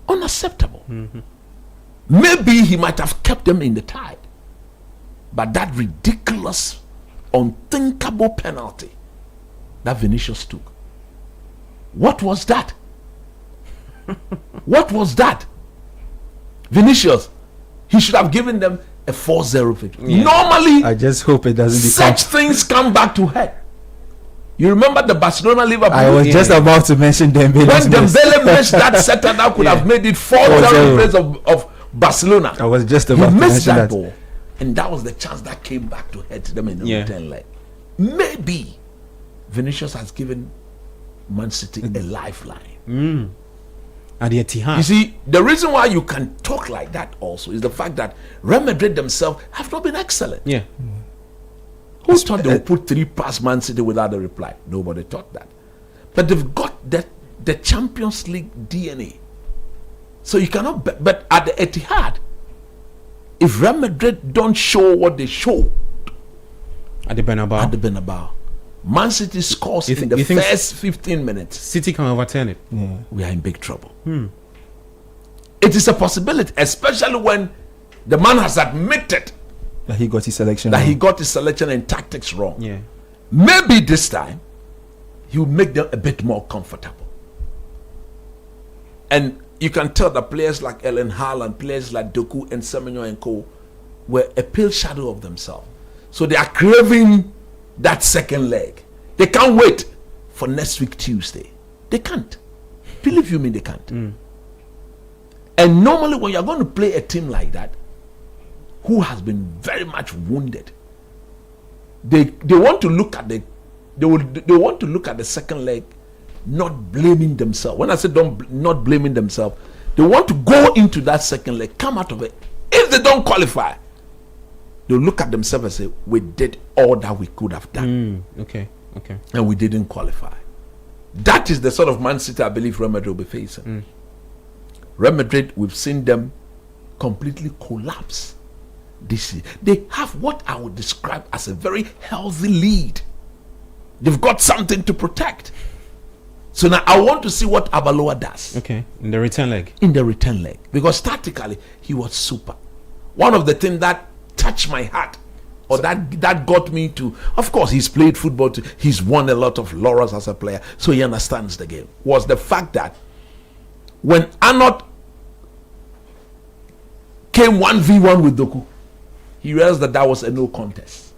Unacceptable. Maybe he might have kept them in the tie. But that ridiculous, unthinkable penalty that Vinicius took. What was that? What was that? Vinicius, he should have given them a 4-0 victory. Normally, I just hope it doesn't become such things come back to head. You remember the Barcelona Liverpool? I was just about to mention Dembele. When Dembele missed that setter, that could have made it 4-0 in place of Barcelona. I was just about to mention that ball. And that was the chance that came back to head them in the return leg. Maybe Vinicius has given Man City a lifeline. At the Etihad. You see, the reason why you can talk like that also is the fact that Real Madrid themselves have not been excellent. Yeah. Who thought they would put 3 past Man City without a reply? Nobody thought that. But they've got the Champions League DNA. So you cannot, but at the Etihad, if Real Madrid don't show what they show at the Bernabeu, Man City scores in the first 15 minutes. City can overturn it. We are in big trouble. It is a possibility, especially when the man has admitted that he got his selection he got his selection and tactics wrong. Yeah. Maybe this time he will make them a bit more comfortable. And you can tell that players like Ellen Haaland, players like Doku and Semenyo and Co were a pale shadow of themselves. So they are craving that second leg. They can't wait for next week Tuesday. They can't. Believe you me, they can't. And normally when you're going to play a team like that, who has been very much wounded, they want to look at they want to look at the second leg, not blaming themselves. When I say not blaming themselves, they want to go into that second leg, come out of it. If they don't qualify, they'll look at themselves and say, we did all that we could have done. Okay. And we didn't qualify. That is the sort of Man City I believe Real Madrid will be facing. Real Madrid, we've seen them completely collapse this year. They have what I would describe as a very healthy lead. They've got something to protect. So now I want to see what Abaloa does. Okay, in the return leg. Because tactically, he was super. One of the things that touched my heart, or that got me to, of course, he's played football, he's won a lot of laurels as a player, so he understands the game, was the fact that when Arnold came 1v1 with Doku, he realized that was a no contest.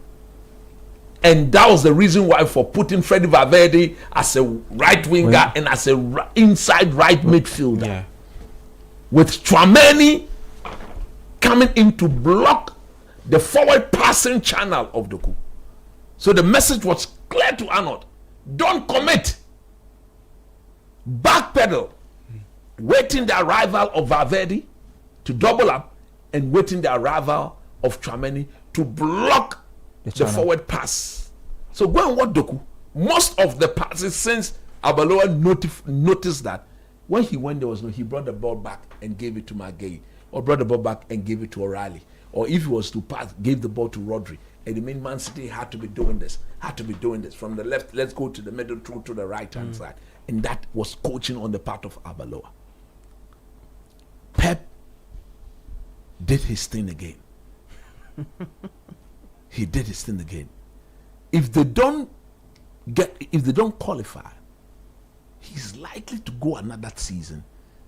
And that was the reason why for putting Freddy Valverde as a right winger and as a inside right midfielder. With Tchouaméni coming in to block the forward passing channel of Doku. So the message was clear to Arnold. Don't commit. Backpedal. Waiting the arrival of Valverde to double up and waiting the arrival of Tchouaméni to block the forward pass. So go and watch Doku. Most of the passes since Abaloa noticed that when he went, he brought the ball back and gave it to Maguire, or brought the ball back and gave it to O'Reilly, or if he was to pass, gave the ball to Rodri, And it means Man City had to be doing this from the left. Let's go to the middle, through to the right hand side, and that was coaching on the part of Abaloa. Pep did his thing again. He did his thing again. If they don't qualify, he's likely to go another season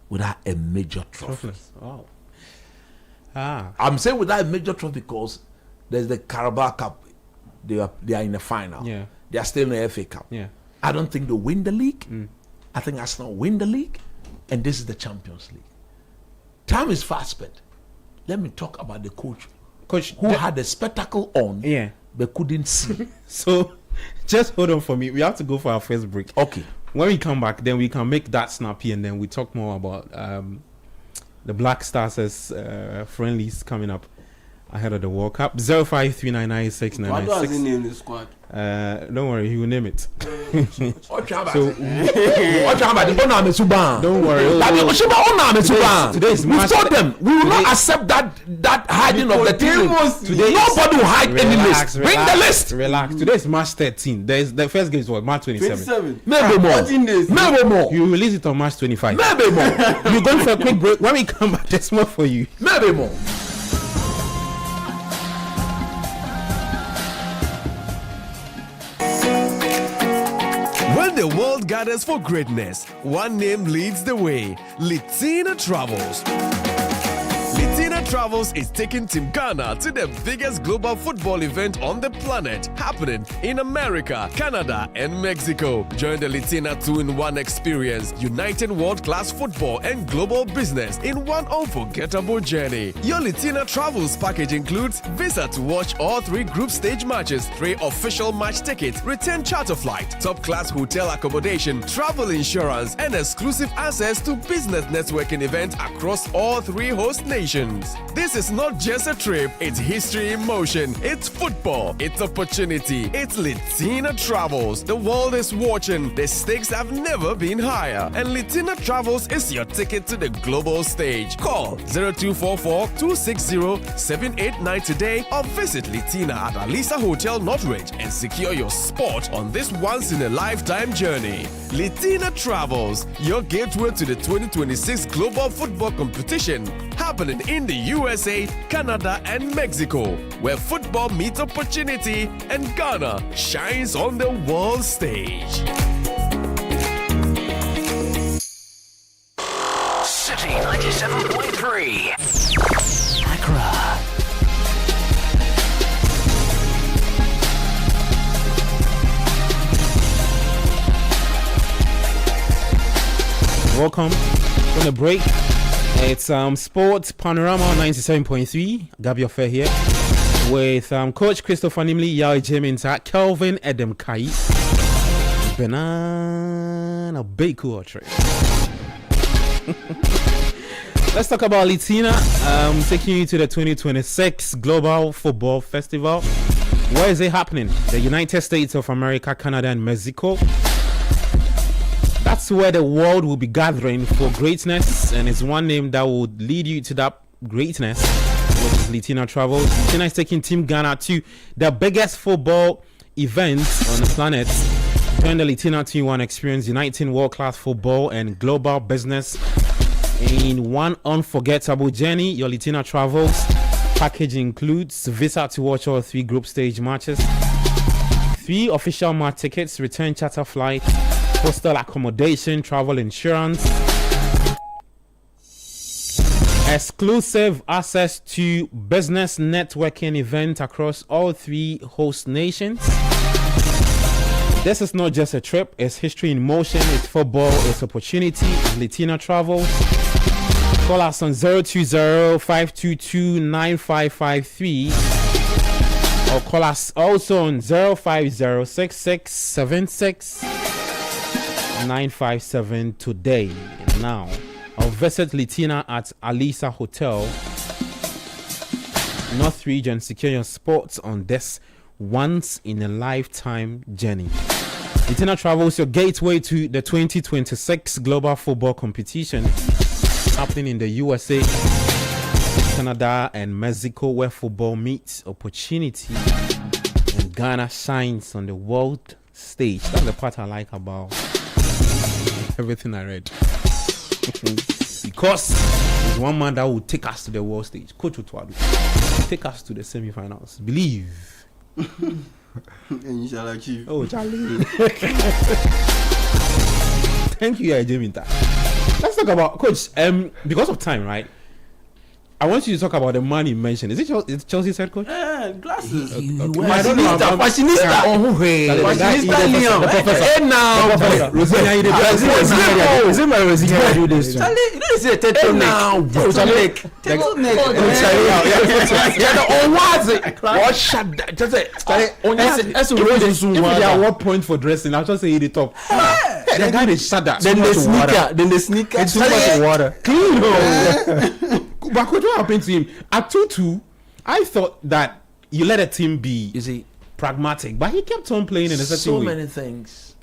without a major trophy. Wow. I'm saying without a major trophy because there's the Carabao Cup. They are in the final. Yeah. They are still in the FA Cup. Yeah. I don't think they'll win the league. I think Arsenal win the league, and this is the Champions League. Time is fast spent. Let me talk about the coach who had a spectacle on, but couldn't see. So, just hold on for me. We have to go for our first break. Okay. When we come back, then we can make that snappy, and then we talk more about the Black Stars as friendlies coming up ahead of the World Cup. 0539969996. Why does he name the squad? Don't worry, he will name it. Don't worry. Today is we told them we will not accept that hiding of the team. Nobody will hide any list. Bring the list. Relax. Today is March 13. The first game is what? March 27. Maybe more. You release it on March 25. Maybe more. You're going for a quick break. When we come back, there's more for you. Maybe more. When the world gathers for greatness, one name leads the way: Litina Travels. Litina Travels is taking Team Ghana to the biggest global football event on the planet, happening in America, Canada, and Mexico. Join the Litina 2-in-1 experience, uniting world-class football and global business in one unforgettable journey. Your Litina Travels package includes visa to watch all 3 group stage matches, 3 official match tickets, return charter flight, top-class hotel accommodation, travel insurance, and exclusive access to business networking events across all 3 host nations. This is not just a trip, it's history in motion. It's football, it's opportunity, it's Litina Travels. The world is watching, the stakes have never been higher, and Litina Travels is your ticket to the global stage. Call 0244-260-789 today or visit Litina at Alisa Hotel Northridge and secure your spot on this once-in-a-lifetime journey. Litina Travels, your gateway to the 2026 Global Football Competition, happening in the USA, Canada, and Mexico, where football meets opportunity and Ghana shines on the world stage. City 97.3 Accra. Welcome from the break. It's Sports Panorama 97.3. Gabi Affair here with Coach Christopher Nimley, Yao Jeminta, Kelvin Edem Kai, Banana Baku Tree. Let's talk about Litina. Taking you to the 2026 Global Football Festival. Where is it happening? The United States of America, Canada, and Mexico. That's where the world will be gathering for greatness, and it's one name that will lead you to that greatness, which is Litina Travels. Litina is taking Team Ghana to the biggest football event on the planet. Join the Litina 2-in-1 experience, uniting world-class football and global business in one unforgettable journey. Your Litina Travels package includes visa to watch all 3 group stage matches, 3 official match tickets, return charter flight, hostel accommodation, travel insurance, exclusive access to business networking events across all 3 host nations. This is not just a trip, it's history in motion, it's football, it's opportunity. It's Litina Travels. Call us on 020-522-9553 or call us also on 050-6676-957 today. Now, I'll visit Litina at Alisa Hotel, North Region. Secure your spots on this once-in-a-lifetime journey. Litina Travels, your gateway to the 2026 Global Football Competition happening in the USA, Canada and Mexico, where football meets opportunity, and Ghana shines on the world stage. That's the part I like about everything I read. Because there's one man that will take us to the world stage, Coach Otuado. Take us to the semi-finals. Believe. And you shall achieve. Oh, Charlie. Thank you, Jaminta. Let's talk about Coach. Because of time, right? I want you to talk about the man you mentioned. Is it Chelsea's head coach? Glasses. I don't know. Fashionista. Fashionista Leon. And now. Rosina, is it my Rosina do this? Charlie, you know say turtle neck. Turtle neck. Yeah, the Onwazi. What shut that? Just say. If they are what point for dressing, I'll just say the top. The guy is shut that. Then the sneaker. It's too much water. Clean. But what happened to him? At 2-2, I thought that you let a team be pragmatic, but he kept on playing in a certain way. So many things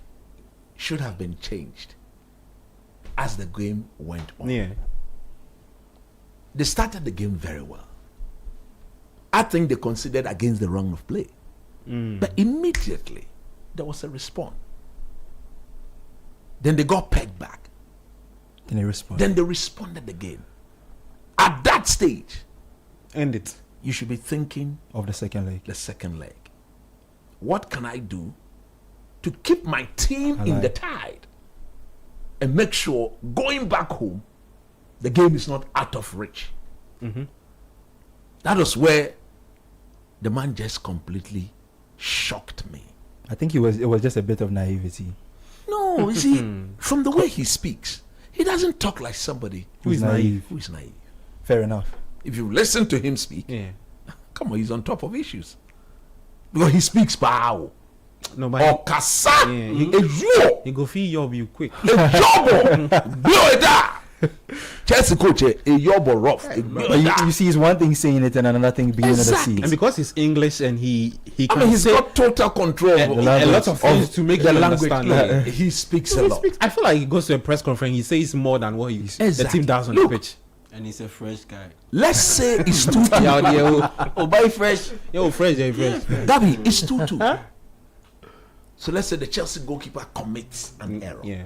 should have been changed as the game went on. Yeah. They started the game very well. I think they considered against the run of play. But immediately, there was a response. Then they got pegged back. Then they responded again. At that stage, end it. You should be thinking of the second leg. What can I do to keep my team in the tide and make sure going back home, the game is not out of reach? That was where the man just completely shocked me. I think it was just a bit of naivety. No, you see, from the way he speaks, he doesn't talk like somebody who is naive. Fair enough. If you listen to him speak, come on, he's on top of issues. Because he speaks power. No, but Okasa. He go feel you quick. A job. Blow it down. Chelsea coach, a yobo rough. But you see, it's one thing saying it and another thing being in the seat. And because he's English and he can he's got total control a lot of things to make the language. He speaks a lot. I feel like he goes to a press conference, he says more than what the team does on the pitch. And he's a fresh guy. Let's say it's 2-2. Oh, buy fresh. Fresh. Gabby, it's 2-2. So let's say the Chelsea goalkeeper commits an error. Yeah.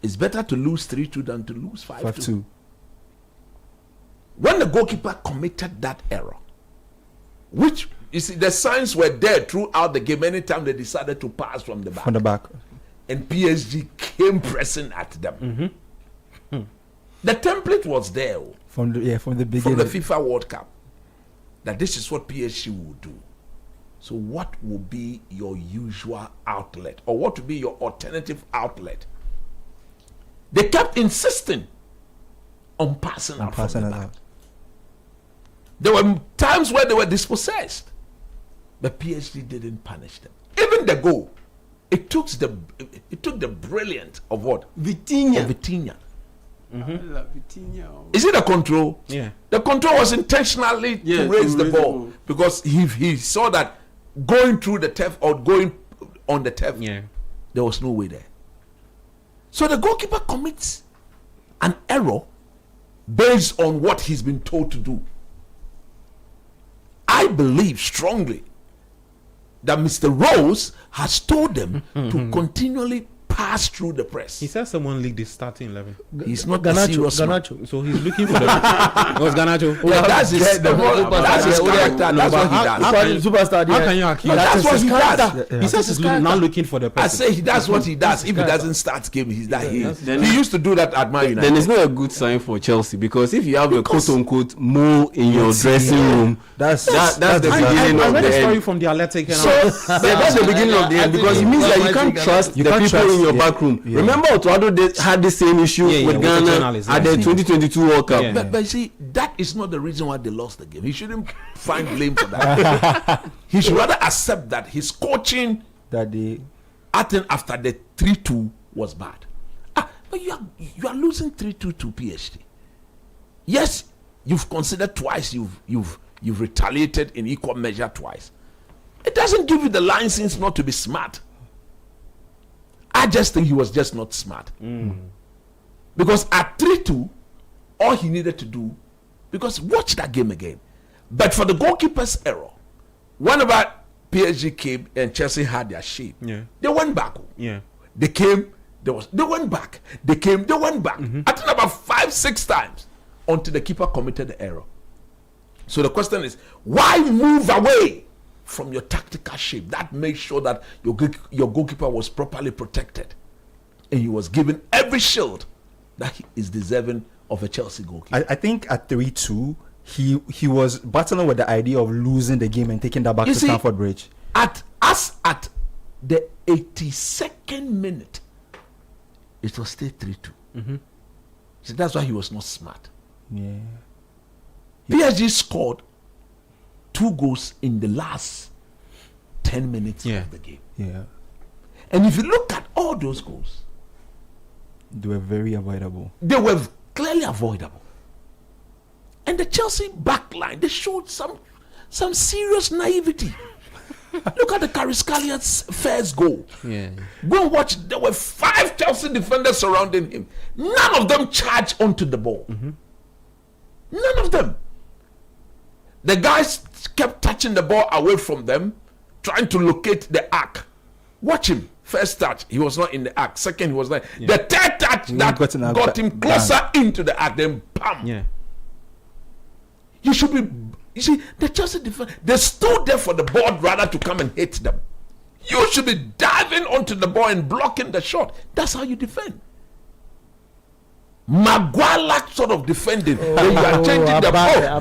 It's better to lose 3-2 than to lose 5-2. 5-2. When the goalkeeper committed that error, which you see the signs were there throughout the game anytime they decided to pass from the back. And PSG came pressing at them. The template was there from the beginning, from the FIFA World Cup, that this is what PSG will do. So what will be your usual outlet, or what will be your alternative outlet? They kept insisting on passing out from the back. There were times where they were dispossessed, but PSG didn't punish them. Even the goal, it took the brilliance of what? Vitinha. Is it a control? Yeah. The control was intentionally to raise the ball because he saw that going through the turf or going on the turf, there was no way there. So the goalkeeper commits an error based on what he's been told to do. I believe strongly that Mr. Rose has told them to continually pass through the press. He said someone leaked the starting 11. He's not Garnacho. So he's looking for the. It was Garnacho. Yeah, that's his character. That's what he does. Superstar. How can you accuse? That's what he does. He says he's not looking for the person. I say that's what he does. If he doesn't start game, he's that he used to do that at Man United. Then it's not a good sign for Chelsea, because if you have a quote unquote mole in your dressing room, that's the beginning of the end. I read a story from the Athletic. So that's the beginning of the end, because it means that you can't trust the people in your back room. Remember Otuado had the same issue with Ghana at the 2022 World Cup. But see, that is not the reason why they lost the game. He shouldn't find blame for that. He should rather accept that his coaching that day after the 3-2 was bad. But you are losing 3-2 to PSG. Yes, you've considered twice. You've retaliated in equal measure twice. It doesn't give you the license not to be smart. I just think he was just not smart. Because at 3-2, all he needed to do Because watch that game again. But for the goalkeeper's error, whenever PSG came and Chelsea had their shape, they went back. Yeah. They came, they went back. They came, they went back. I think about 5-6 times until the keeper committed the error. So the question is, why move away from your tactical shape? That makes sure that your goalkeeper was properly protected. And he was given every shield that he is deserving of a Chelsea goalkeeper. I think at 3-2, he was battling with the idea of losing the game and taking that back to Stamford Bridge. At the 82nd minute, it was still 3-2. So that's why he was not smart. Yeah. PSG scored 2 goals in the last 10 minutes of the game. Yeah. And if you look at all those goals, they were very avoidable. They were clearly avoidable. And the Chelsea backline, they showed some serious naivety. Look at the Kvaratskhelia first goal. Yeah. Go and watch. There were 5 Chelsea defenders surrounding him. None of them charged onto the ball. None of them. The guys kept touching the ball away from them, trying to locate the arc. Watch him. First touch, he was not in the arc. Second, he was not. The third touch that got him closer into the arc, then bam. Yeah. You should be. You see, the Chelsea defense, they stood there for the ball rather to come and hit them. You should be diving onto the ball and blocking the shot. That's how you defend. Maguire lack sort of defending. Then you are changing the ball.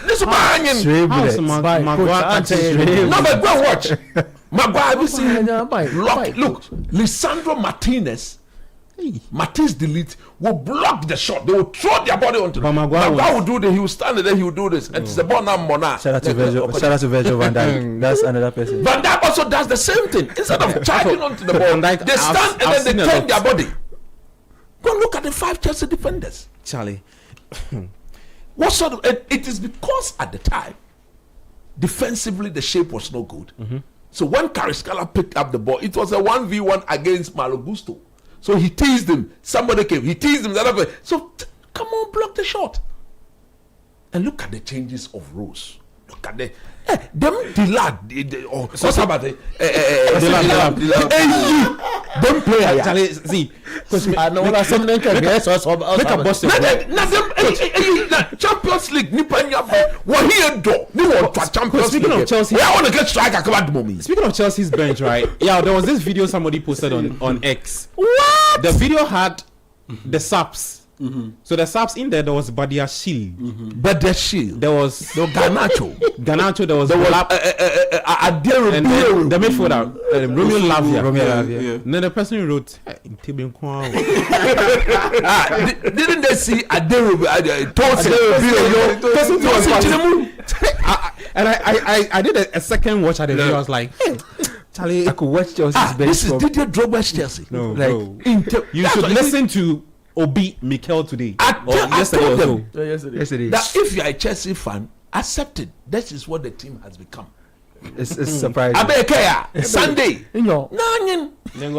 This is hanging. No, but go and watch. Maguire, have you seen? Look, Lisandro Martinez. Martinez delete will block the shot. They will throw their body onto the Maguire will do this. He will stand there. He will do this, and it's the ball now. Mona. Shout out to Virgil van Dijk. That's another person. Van Dijk also does the same thing. Instead of charging onto the ball, they stand and then they turn their body. Go and look at the 5 Chelsea defenders, Charlie. What sort of? It is because at the time, defensively the shape was no good. So when Kvaratskhelia picked up the ball, it was a 1v1 against Malo Gusto. So he teased him. Somebody came. He teased him. The other way. So come on, block the shot. And look at the changes of roles. Look at the them Dilad. Them player. Charlie, see, I know that something can guess us. Make a bust. Champions League. What he do? Speaking of Chelsea, I want to get striker. Come at me. Speaking of Chelsea's bench, right? Yeah, there was this video somebody posted on X. What? The video had the subs. So the subs in there was Badiashile. Badiashile. There was Garnacho. There was the midfielder Romeo Lavia. Then the person who wrote didn't they see Aderobi? And I did a second watch at the video. I was like, hey, Charlie, I could watch Chelsea's bench. This is Didier Drogba's Chelsea. No. You should listen to Obi Mikel today. I told them yesterday. That if you are a Chelsea fan, accept it. This is what the team has become. It's surprising. Abekaya Sunday. Nanyin. Then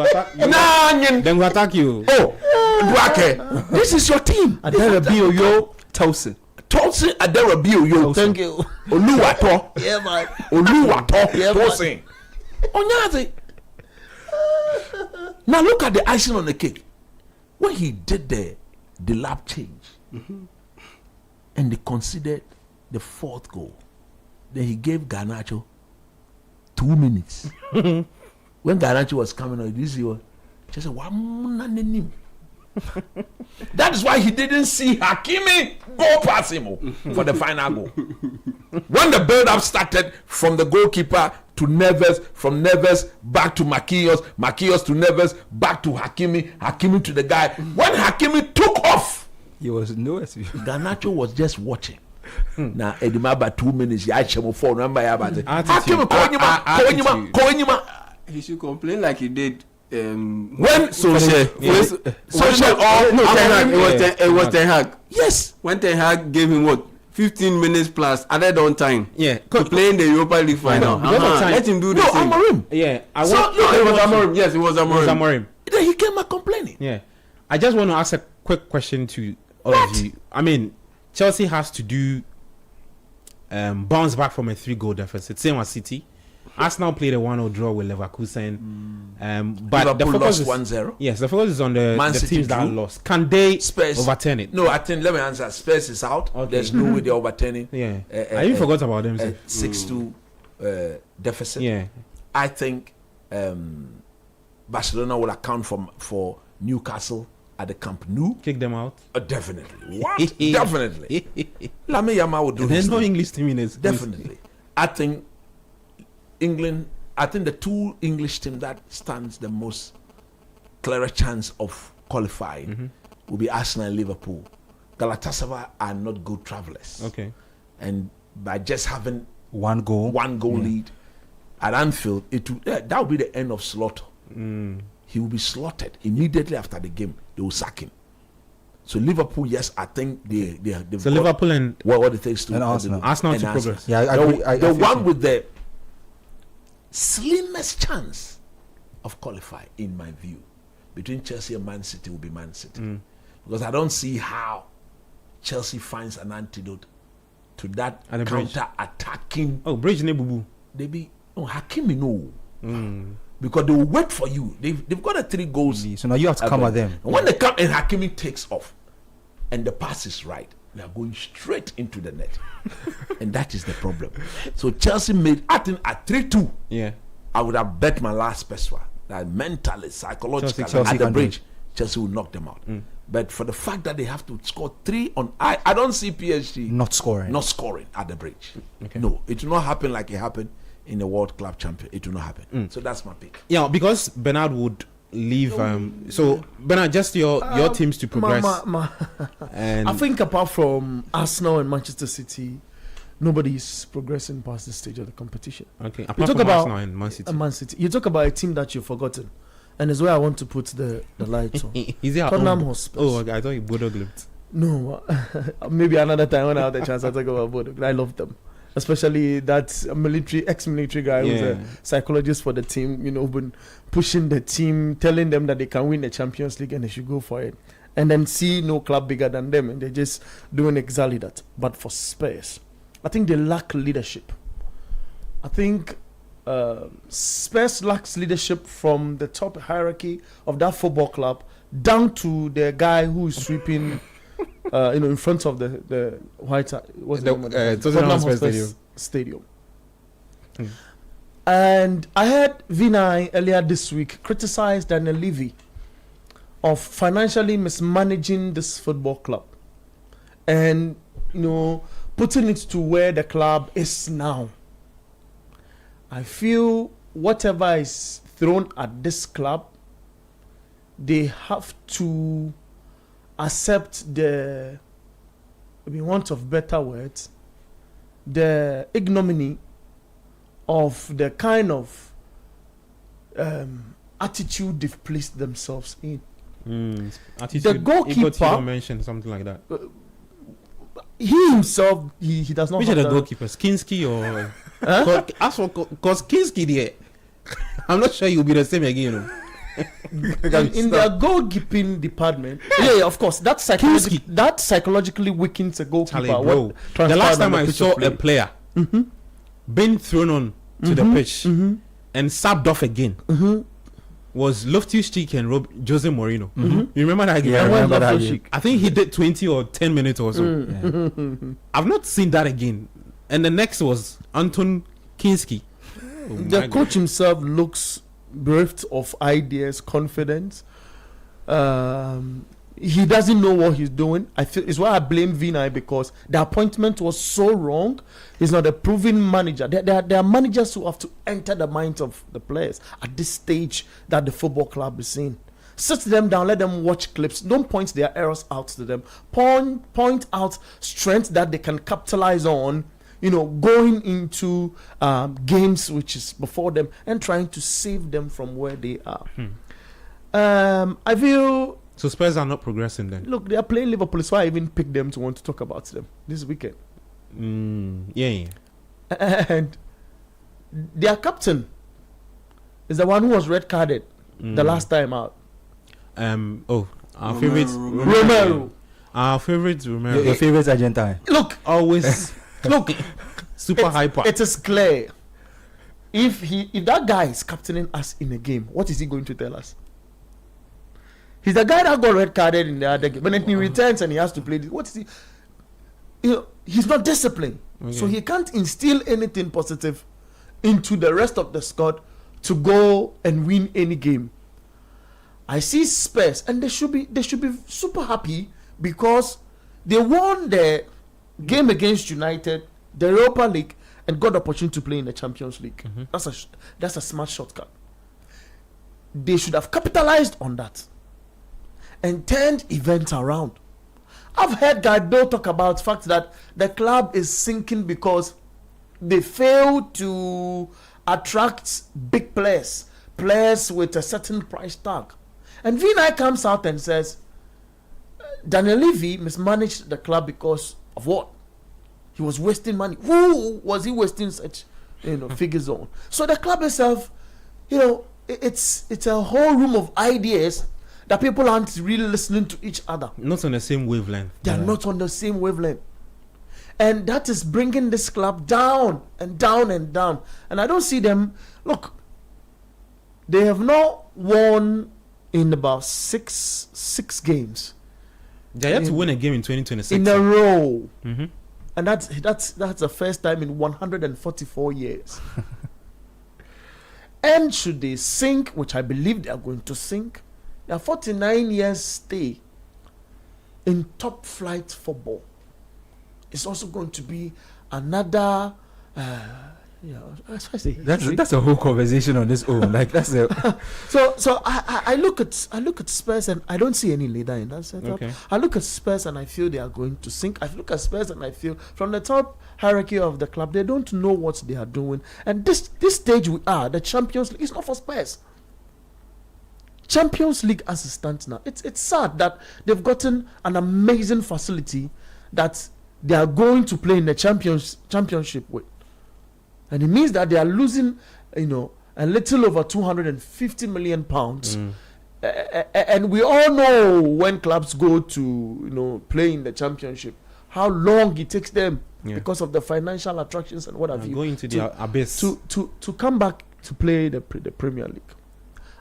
go attack you. Oh, Duake. This is your team. Aderabioyo Towson. Aderabioyo. Thank you. Oluwato. Yeah, man. Oluwato. Towson. Onyazi. Now look at the icing on the cake. When he did the lap change, and they considered the 4th goal, then he gave Garnacho 2 minutes. When Garnacho was coming on, this was just a that is why he didn't see Hakimi go past him for the final goal. When the build-up started from the goalkeeper to Neves, from Neves back to Marquinhos to Neves, back to Hakimi to the guy. When Hakimi took off, he was nowhere. Garnacho was just watching. Now Edimaba 2 minutes. I chemo 4 number about it. Hakimi he should complain like he did. When Solskjaer, it was Ten Hag. Yes, when Ten Hag gave him what 15 minutes plus added on time. Yeah, to play in the Europa League final. Let him do the same. Amorim. Yeah, it was Amorim. Yes, it was Amorim. Then he came back complaining. Yeah, I just want to ask a quick question to all of you. I mean, Chelsea has to do bounce back from a 3-goal deficit. Same as City. Arsenal played a 1-0 draw with Leverkusen. But Liverpool the focus lost is 1-0. Yes, the focus is on the teams that lost. Can they overturn it? No, I think let me answer. Spurs is out. Okay. There's no way they're overturning. Yeah, I even forgot about them. 6-2 deficit. Yeah, I think Barcelona will account for Newcastle at the Camp Nou. Kick them out. Definitely. What? Definitely. Lamine Yamal will do. There's no English team in this. Definitely. I think England. I think the two English teams that stands the most clearer chance of qualifying will be Arsenal and Liverpool. Galatasaray are not good travelers. Okay. And by just having one goal lead at Anfield, that will be the end of Slaughter. He will be slaughtered immediately after the game. They will sack him. So Liverpool, yes, I think they so Liverpool and what it takes to and Arsenal to progress. Yeah, I agree. The one with the slimmest chance of qualifying, in my view, between Chelsea and Man City will be Man City, because I don't see how Chelsea finds an antidote to that counter-attacking. Oh, Bridge Nebubu. They be Hakimi no. Because they will wait for you. They've got a 3 goals. So now you have to come at them. And when they come and Hakimi takes off, and the pass is right, they are going straight into the net, and that is the problem. So Chelsea made, I think, at 3-2. Yeah, I would have bet my last peswa that mentally, psychologically, Chelsea at the bridge, Chelsea will knock them out. But for the fact that they have to score 3 on, I don't see PSG not scoring at the bridge. Okay. No, it will not happen like it happened in the World Club Champion. It will not happen. So that's my pick. Yeah, because Bernard would leave. So Bernard, just your teams to progress. And I think apart from Arsenal and Manchester City, nobody's progressing past this stage of the competition. Okay, apart from Arsenal and Man City. Man City. You talk about a team that you've forgotten, and is where I want to put the light on. Is it Tottenham Hotspur? Oh, okay, I thought you Bodo Glimt. No, maybe another time when I have the chance I'll talk about Bodo. I love them. Especially that ex-military guy who's a psychologist for the team, been pushing the team, telling them that they can win the Champions League and they should go for it. And then see no club bigger than them, and they're just doing exactly that. But for Spurs, I think they lack leadership. I think Spurs lacks leadership from the top hierarchy of that football club down to the guy who is sweeping in front of the White Tottenham Stadium. And I heard Vinay earlier this week criticize Daniel Levy of financially mismanaging this football club and putting it to where the club is now. I feel whatever is thrown at this club, they have to accept the, in want of better words, the ignominy of the kind of attitude they've placed themselves in. Attitude, the goalkeeper mentioned something like that. He himself, he does not. Which are the goalkeepers? Kinski or? As for because Kinski there, I'm not sure you'll be the same again. In their goalkeeping department, of course, that psychologically weakens a goalkeeper. Charlie, the last time I saw a player being thrown on to the pitch and subbed off again was Loftus-Cheek and Jose Mourinho. You remember that game? Yeah, I remember that game. I think he did 20 or 10 minutes or so. I've not seen that again. And the next was Anton Kinski. The coach himself looks bereft of ideas, confidence. He doesn't know what he's doing. I feel it's why I blame Vinay, because the appointment was so wrong. He's not a proven manager. There are managers who have to enter the minds of the players at this stage that the football club is in. Sit them down, let them watch clips. Don't point their errors out to them. Point out strengths that they can capitalize on, going into games which is before them and trying to save them from where they are. I feel... So Spurs are not progressing then? Look, they are playing Liverpool, so I even picked them to want to talk about them this weekend. Yeah. And their captain is the one who was red carded the last time out. Our favorite Romero. Our favorite, remember. Your favorite Argentine. Look, always look, super hyper. It is clear. If that guy is captaining us in a game, what is he going to tell us? He's the guy that got red carded in the other game. But then he returns and he has to play this. What is he? He's not disciplined. Okay. So he can't instill anything positive into the rest of the squad to go and win any game. I see Spurs, and they should be super happy because they won the game against United, the Europa League, and got the opportunity to play in the Champions League. That's a smart shortcut. They should have capitalized on that and turned events around. I've heard Guy Bill talk about the fact that the club is sinking because they fail to attract big players with a certain price tag. And Vinay comes out and says, Daniel Levy mismanaged the club because of what? He was wasting money. Who was he wasting such, figures on? So the club itself, it's a whole room of ideas that people aren't really listening to each other. Not on the same wavelength. They're not on the same wavelength. And that is bringing this club down and down and down. And I don't see them. Look, they have not won in about six games. They have to win a game in 2026 in a row. Mm-hmm. And that's the first time in 144 years. And should they sink, which I believe they are going to sink, their 49 years stay in top flight football is also going to be another that's a whole conversation on its own. Like that's a so I look at Spurs and I don't see any leader in that setup. Okay. I look at Spurs and I feel they are going to sink. I look at Spurs and I feel from the top hierarchy of the club they don't know what they are doing. And this stage we are, the Champions League, is not for Spurs. Champions League as it stands now, it's sad that they've gotten an amazing facility that they are going to play in the championship with. And it means that they are losing, a little over 250 million pounds. And we all know when clubs go to, play in the championship, how long it takes them because of the financial attractions and what have you. Going to the abyss. To come back to play the Premier League.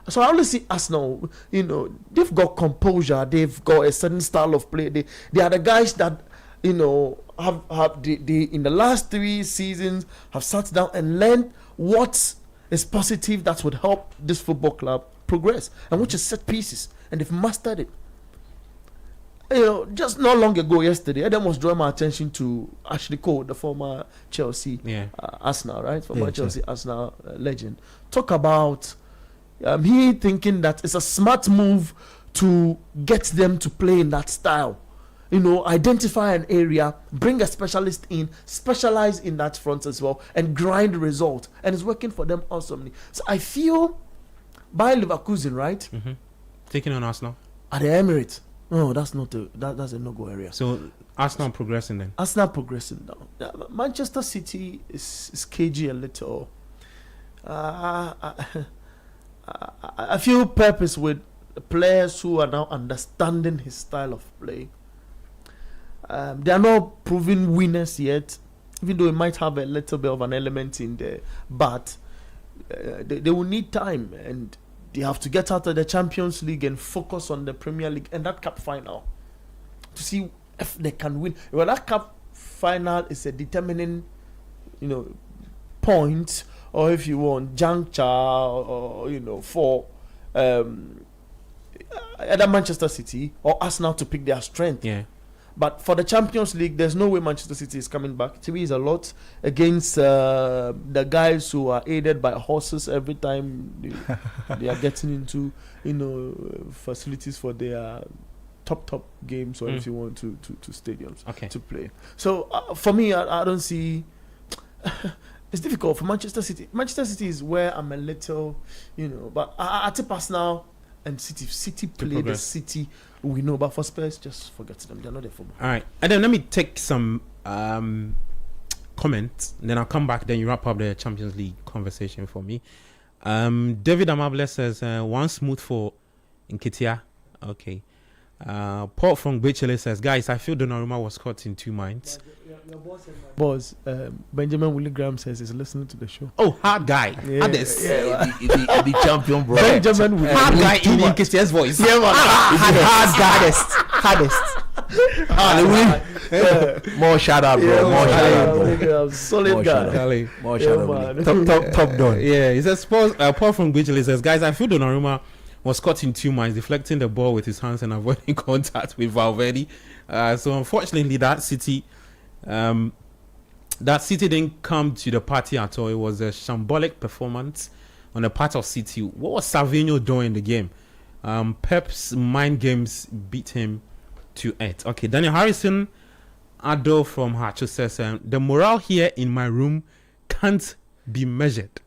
So I only see Arsenal, they've got composure, they've got a certain style of play. They are the guys that, have in the last 3 seasons have sat down and learned what is positive that would help this football club progress, and which is set pieces, and they've mastered it. Just not long ago, yesterday, Adam was drawing my attention to Ashley Cole, the former Chelsea Arsenal, right? Former Chelsea Arsenal legend. Talk about he thinking that it's a smart move to get them to play in that style. Identify an area, bring a specialist in, specialize in that front as well, and grind result. And it's working for them awesomely. So I feel by Leverkusen, right? Mm-hmm. Taking on Arsenal at the Emirates. No, that's a no-go area. So Arsenal progressing then. Arsenal progressing down. Manchester City is cagey a little. I feel purpose with players who are now understanding his style of play. They are not proven winners yet, even though it might have a little bit of an element in there. But they will need time, and they have to get out of the Champions League and focus on the Premier League and that cup final to see if they can win. Well, that cup final is a determining, point, or if you want juncture, or for either Manchester City or Arsenal to pick their strength. Yeah. But for the Champions League, there's no way Manchester City is coming back. To me, is a lot against the guys who are aided by horses every time they are getting into, facilities for their top games, or if you want to stadiums to play. So for me, I don't see. It's difficult for Manchester City. Manchester City is where I'm a little, but I tip Arsenal and City play the City we know, but for Spurs, just forget them. They're not there for. All right, and then let me take some comments, and then I'll come back. Then you wrap up the Champions League conversation for me. David Amable says one smooth for Nketiah. Okay. Paul from Bichele says, guys, I feel Donnarumma was caught in two minds. Boss, Benjamin Willie Graham says he's listening to the show. Oh, hard guy. Hardest. The champion, bro. Benjamin Willie Hard guy in Christian's voice. Yeah, man. Hardest. More shout out, bro. More shout out, bro. Solid guy. More shout out. Top done. Yeah, he says, Paul from Bichele says, guys, I feel Donnarumma was caught in two minds, deflecting the ball with his hands and avoiding contact with Valverde. So unfortunately, that City didn't come to the party at all. It was a shambolic performance on the part of City. What was Savinho doing in the game? Pep's mind games beat him to it. Okay, Daniel Harrison Ado from Hacho says, the morale here in my room can't be measured.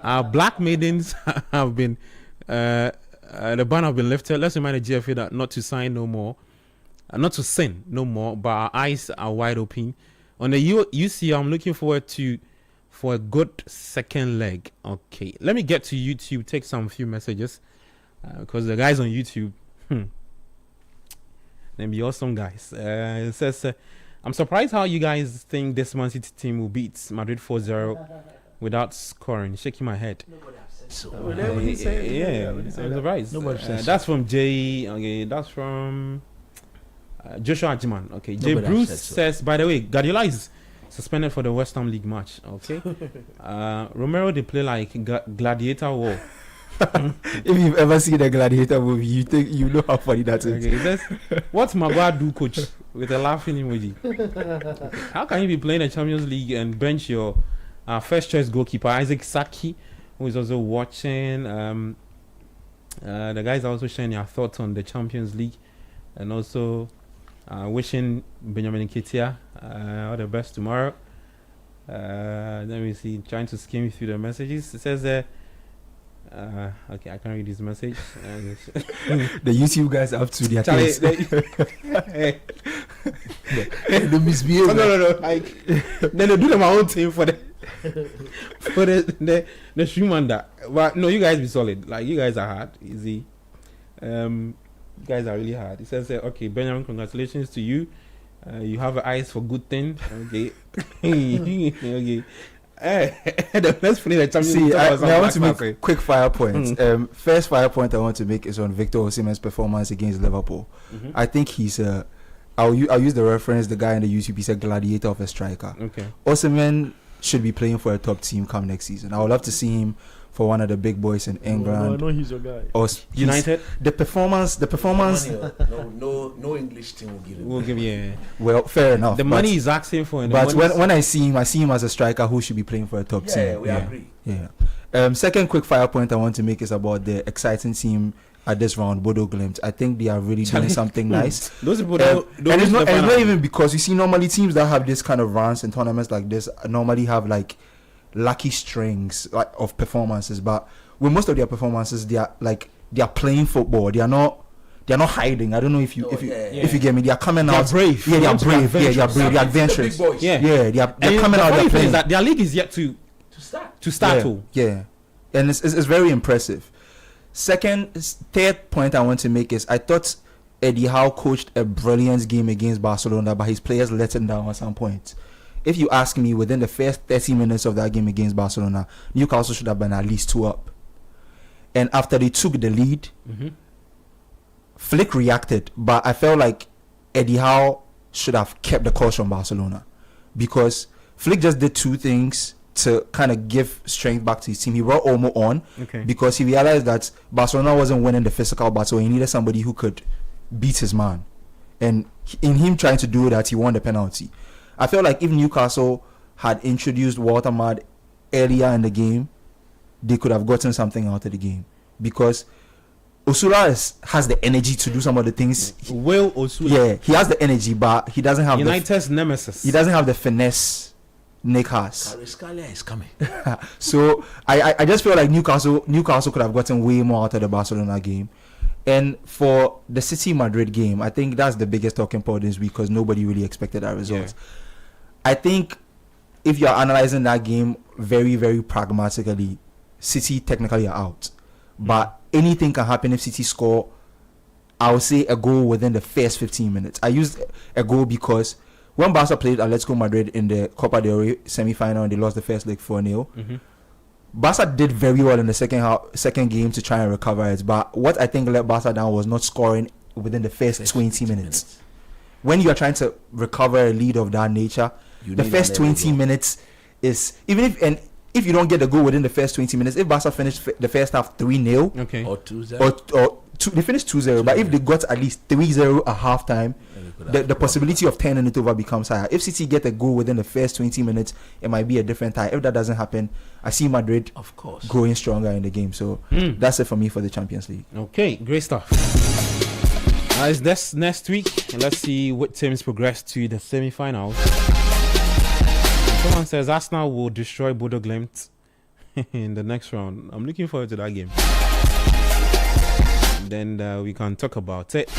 Our black maidens have been the ban have been lifted. Let's remind the GFA that not to sin no more, but our eyes are wide open. On the UCL, I'm looking forward for a good second leg. Okay, let me get to YouTube, take some few messages, because the guys on YouTube, they be awesome guys. It says, I'm surprised how you guys think this Man City team will beat Madrid 4-0 without scoring. Shaking my head. So I'm surprised. That's from Jay. Okay, that's from Joshua Ajiman. Okay, Jay Bruce says, by the way, Guardiola is suspended for the West Ham League match. Okay, Romero, they play like gladiator war. If you've ever seen a gladiator movie, you know how funny that is. Okay, says, what's Maguire do, coach? With a laughing emoji. How can you be playing the Champions League and bench your first choice goalkeeper Isaac Saki, who is also watching? The guys are also sharing their thoughts on the Champions League, and also wishing Benjamin Nketiah all the best tomorrow. Let me see, trying to skim through the messages. It says okay, I can't read this message. The YouTube guys are up to their things. The misbehavior. No. Then they do their own thing for the Schumann that. But no, you guys be solid. Like, you guys are hard, easy. You guys are really hard. It says, okay, Benjamin, congratulations to you. You have eyes for good things. Okay. Okay. Let's finish the Champions League. I want to make quick fire points. First fire point I want to make is on Victor Osimhen's performance against Liverpool. I think he's I'll use the reference, the guy in the YouTube, he's a gladiator of a striker. Okay. Osimhen should be playing for a top team come next season. I would love to see him for one of the big boys in England. No, I know he's your guy. Or United. The performance. No English team will give him. We'll give you. Well, fair enough. The money he's asking for. But when I see him as a striker who should be playing for a top team. Yeah, we agree. Yeah. Second quick fire point I want to make is about the exciting team at this round, Bodo Glimt. I think they are really doing something nice. Those people and it's not even because you see normally teams that have this kind of runs in tournaments like this normally have like lucky strings of performances, but with most of their performances they are playing football. They are not hiding. I don't know if you get me. They are coming out. Brave. Yeah, they are brave. Yeah, they are brave. They are adventurous. Yeah, they're coming out. They're playing. Their league is yet to start. Yeah, and it's very impressive. Third point I want to make is I thought Eddie Howe coached a brilliant game against Barcelona, but his players let him down at some point. If you ask me, within the first 30 minutes of that game against Barcelona, Newcastle should have been at least 2 up. And after they took the lead, Flick reacted, but I felt like Eddie Howe should have kept the course from Barcelona, because Flick just did 2 things to kind of give strength back to his team. He brought Olmo on because he realized that Barcelona wasn't winning the physical battle. He needed somebody who could beat his man, and in him trying to do that, he won the penalty. I felt like if Newcastle had introduced Walter Mad earlier in the game, they could have gotten something out of the game, because Osula has the energy to do some of the things. Will Osula? Yeah, he has the energy, but he doesn't have United's nemesis. He doesn't have the finesse Nick has. Cariscalia is coming. So I just feel like Newcastle could have gotten way more out of the Barcelona game. And for the City Madrid game, I think that's the biggest talking point this week, because nobody really expected that result. Yeah. I think if you're analyzing that game very, very pragmatically, City technically are out. But anything can happen if City score I would say a goal within the first 15 minutes. I used a goal because when Barca played Atletico Madrid in the Copa del Rey semi-final and they lost the first leg 4-0, Barca did very well in the second game to try and recover it. But what I think let Barca down was not scoring within the first 20 minutes. When you are trying to recover a lead of that nature, the first 20 minutes is, even if you don't get the goal within the first 20 minutes, if Barca finished the first half 3-0 or 2-0, they finished 2-0, but if they got at least 3-0 at halftime, the possibility of turning it over becomes higher. If City get a goal within the first 20 minutes, it might be a different tie. If that doesn't happen, I see Madrid, of course, growing stronger in the game. So that's it for me for the Champions League. Okay, great stuff. It's this next week, and let's see what teams progress to the semi-finals. Someone says Arsenal will destroy Bodo Glimt in the next round. I'm looking forward to that game. Then we can talk about it.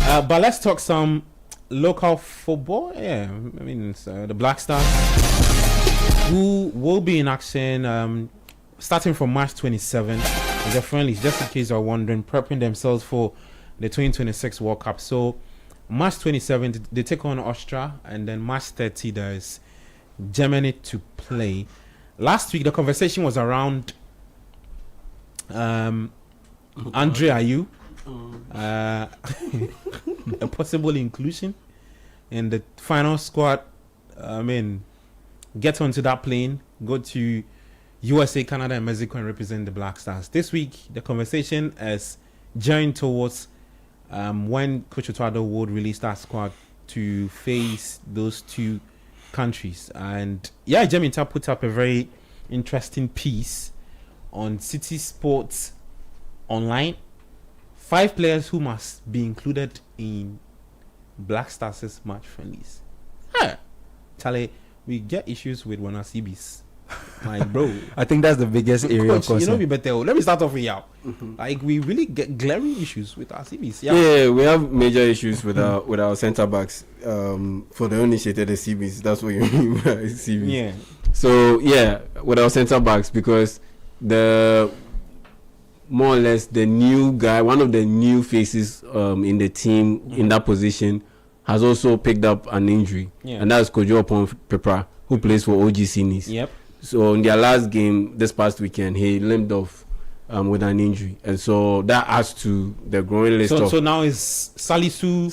But let's talk some local football. Yeah, I mean, the Black Stars, who will be in action starting from March 27. The friendlies, just in case you're wondering, prepping themselves for the 2026 World Cup. So March 27, they take on Austria, and then March 30, there's Germany to play. Last week, the conversation was around Andre Ayew, a possible inclusion in the final squad. I mean, get onto that plane, go to USA, Canada, and Mexico and represent the Black Stars. This week, the conversation is gearing towards when Coach Otuado would release that squad to face those two countries. And yeah, Jeminta put up a very interesting piece on City Sports Online. 5 players who must be included in Black Stars' match friendlies. Charlie, we get issues with one of CBs. My bro, I think that's the biggest area of concern. You know, we better. Let me start off with you. Like, we really get glaring issues with our CBs. Yeah, we have major issues with our centre backs. For the uninitiated, the CBs. That's what you mean by CBs. Yeah. So yeah, with our centre backs, because the more or less the new guy, one of the new faces in the team in that position, has also picked up an injury, and that's Kojo Opon Pepra, who plays for OGC Nice. Yep. So in their last game this past weekend, he limped off with an injury, and so that adds to the growing list of. So now is Salisu,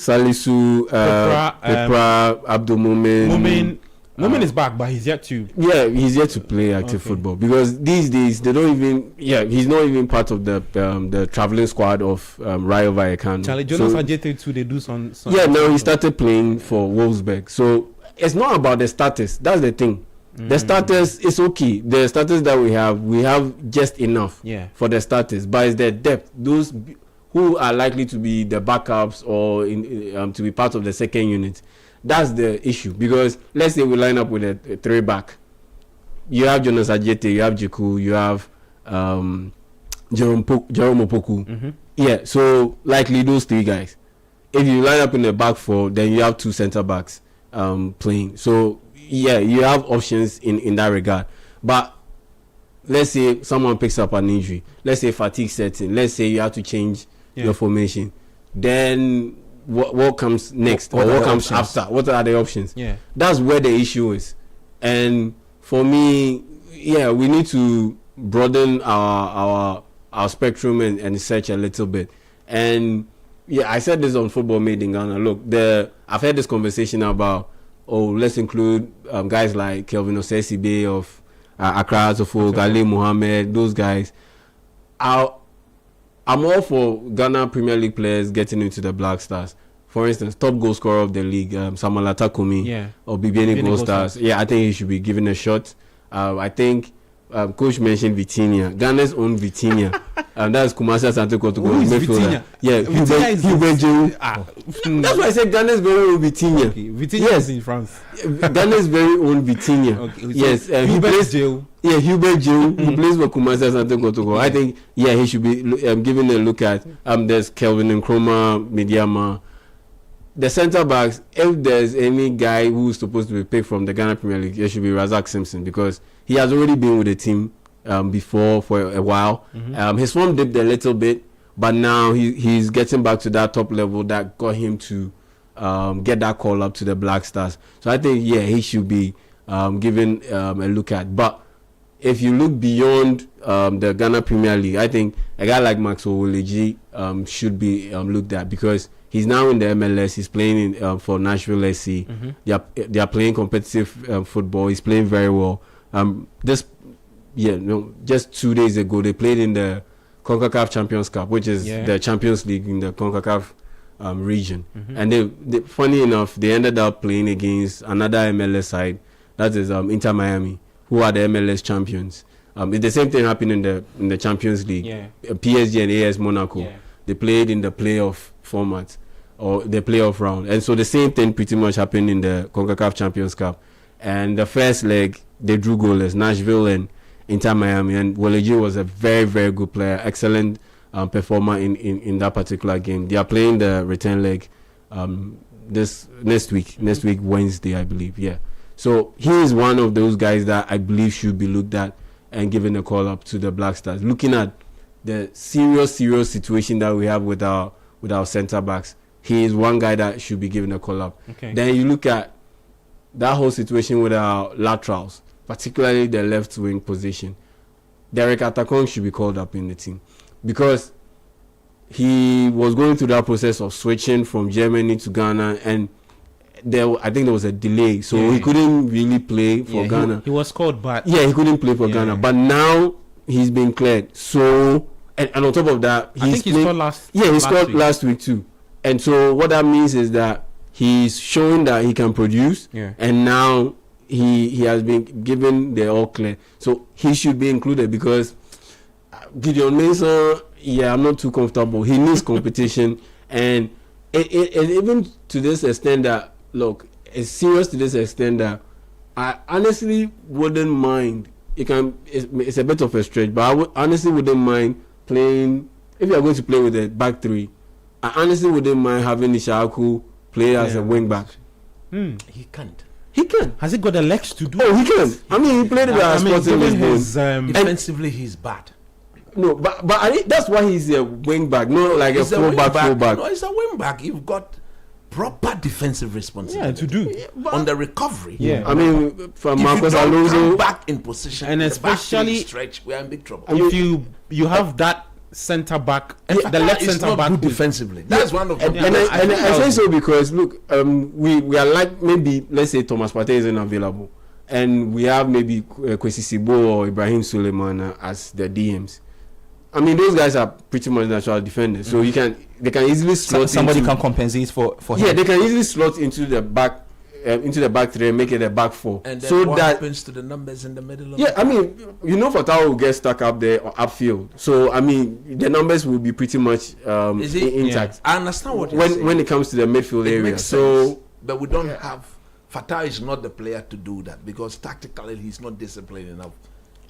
Pepra, Abdul Mumin. Mumin is back, but he's yet to. Yeah, he's yet to play active football, because these days they don't even. Yeah, he's not even part of the traveling squad of Rayo Vallecano. Charlie Jonas Ajete too. They do some. Yeah, now he started playing for Wolfsburg. So it's not about the status. That's the thing. The status is okay. The status that we have just enough for the status, but it's the depth. Those who are likely to be the backups or to be part of the second unit. That's the issue, because let's say we line up with a 3-back. You have Jonas Ajete, you have Jiku, you have Jerome Opoku. Yeah, so likely those 3 guys. If you line up in the back 4, then you have 2 centre backs playing. So yeah, you have options in that regard. But let's say someone picks up an injury. Let's say fatigue sets in. Let's say you have to change your formation. Then what comes next, or what comes after? What are the options? Yeah, that's where the issue is. And for me, yeah, we need to broaden our spectrum and search a little bit. And yeah, I said this on Football Made in Ghana. Look, I've had this conversation about, let's include guys like Kelvin Osesibe of Accra, Zofo, Ali Mohammed, those guys. I'm all for Ghana Premier League players getting into the Black Stars. For instance, top goal scorer of the league, Samuel Atakumi, or BBN Gold Stars. Yeah, I think he should be given a shot. I think Coach mentioned Vitinha, Ghana's own Vitinha. That's Kumasi Asante Kotoko. Vitinha? Yeah, Hubert Jehu. That's why I said Ghana's very own Vitinha. Okay. Vitinha is in France. Ghana's very own Vitinha. Okay. Yes, Hubert Jehu. Yeah, Hubert Jehu, who plays for Kumasi Asante Kotoko. I think, he should be given a look at. There's Kelvin Nkrumah, Mediama. The centre backs, if there's any guy who's supposed to be picked from the Ghana Premier League, it should be Razak Simpson, because he has already been with the team before for a while. His form dipped a little bit, but now he's getting back to that top level that got him to get that call up to the Black Stars. So I think he should be given a look at. But if you look beyond the Ghana Premier League, I think a guy like Maxwell Woleji should be looked at, because he's now in the MLS. He's playing for Nashville SC. They are playing competitive football. He's playing very well. Just 2 days ago they played in the CONCACAF Champions Cup, which is the Champions League in the CONCACAF region. And they, funny enough, they ended up playing against another MLS side, that is Inter Miami, who are the MLS champions. The same thing happened in the Champions League. PSG and AS Monaco, they played in the playoff format or the playoff round, and so the same thing pretty much happened in the CONCACAF Champions Cup. And the first leg they drew goalless, Nashville and Inter Miami, and Woleji was a very, very good player, excellent performer in that particular game. They are playing the return leg next week Wednesday, I believe. So he is one of those guys that I believe should be looked at and given a call up to the Black Stars. Looking at the serious situation that we have with our centre backs, he is one guy that should be given a call up. Then you look at that whole situation with our laterals, particularly the left wing position. Derek Atakong should be called up in the team, because he was going through that process of switching from Germany to Ghana, and I think there was a delay, so he couldn't really play for Ghana. He was called, but he couldn't play for Ghana. But now he's been cleared. So and on top of that, he scored last. He scored last week too. And so what that means is that he's showing that he can produce, and now he has been given the all clear. So he should be included, because Gideon Mensah, I'm not too comfortable. He needs competition, and even to this extent that, look, it's serious to this extent that I honestly wouldn't mind. It's a bit of a stretch, but I honestly wouldn't mind playing, if you are going to play with a back three, I honestly wouldn't mind having Ishaku play as a wing back. He can't. He can. Has he got the legs to do? Oh, he can. I mean, he played it at Sporting Lisbon. Defensively, he's bad. No, but that's why he's a wing back, not like a fullback. No, he's a wing back. You've got proper defensive responsibility to do on the recovery. I mean, from Marcos Alonso, Alonso, back in position, and especially stretch, we are in big trouble. If you have that centre back, the left centre back defensively. That's one of them. And I say so because look, we are like, maybe let's say Thomas Partey isn't available, and we have maybe Kwesi Sibo or Ibrahim Suleiman as the DMs. I mean, those guys are pretty much natural defenders, so they can easily slot. Somebody can compensate for him. Yeah, they can easily slot into the back three and make it a back four. And then so what that happens to the numbers in the middle of I mean, Fatah will get stuck up there or upfield. So I mean, the numbers will be pretty much intact. I understand what you're saying. When it comes to the midfield area. Makes sense, but we don't have. Fatah is not the player to do that, because tactically he's not disciplined enough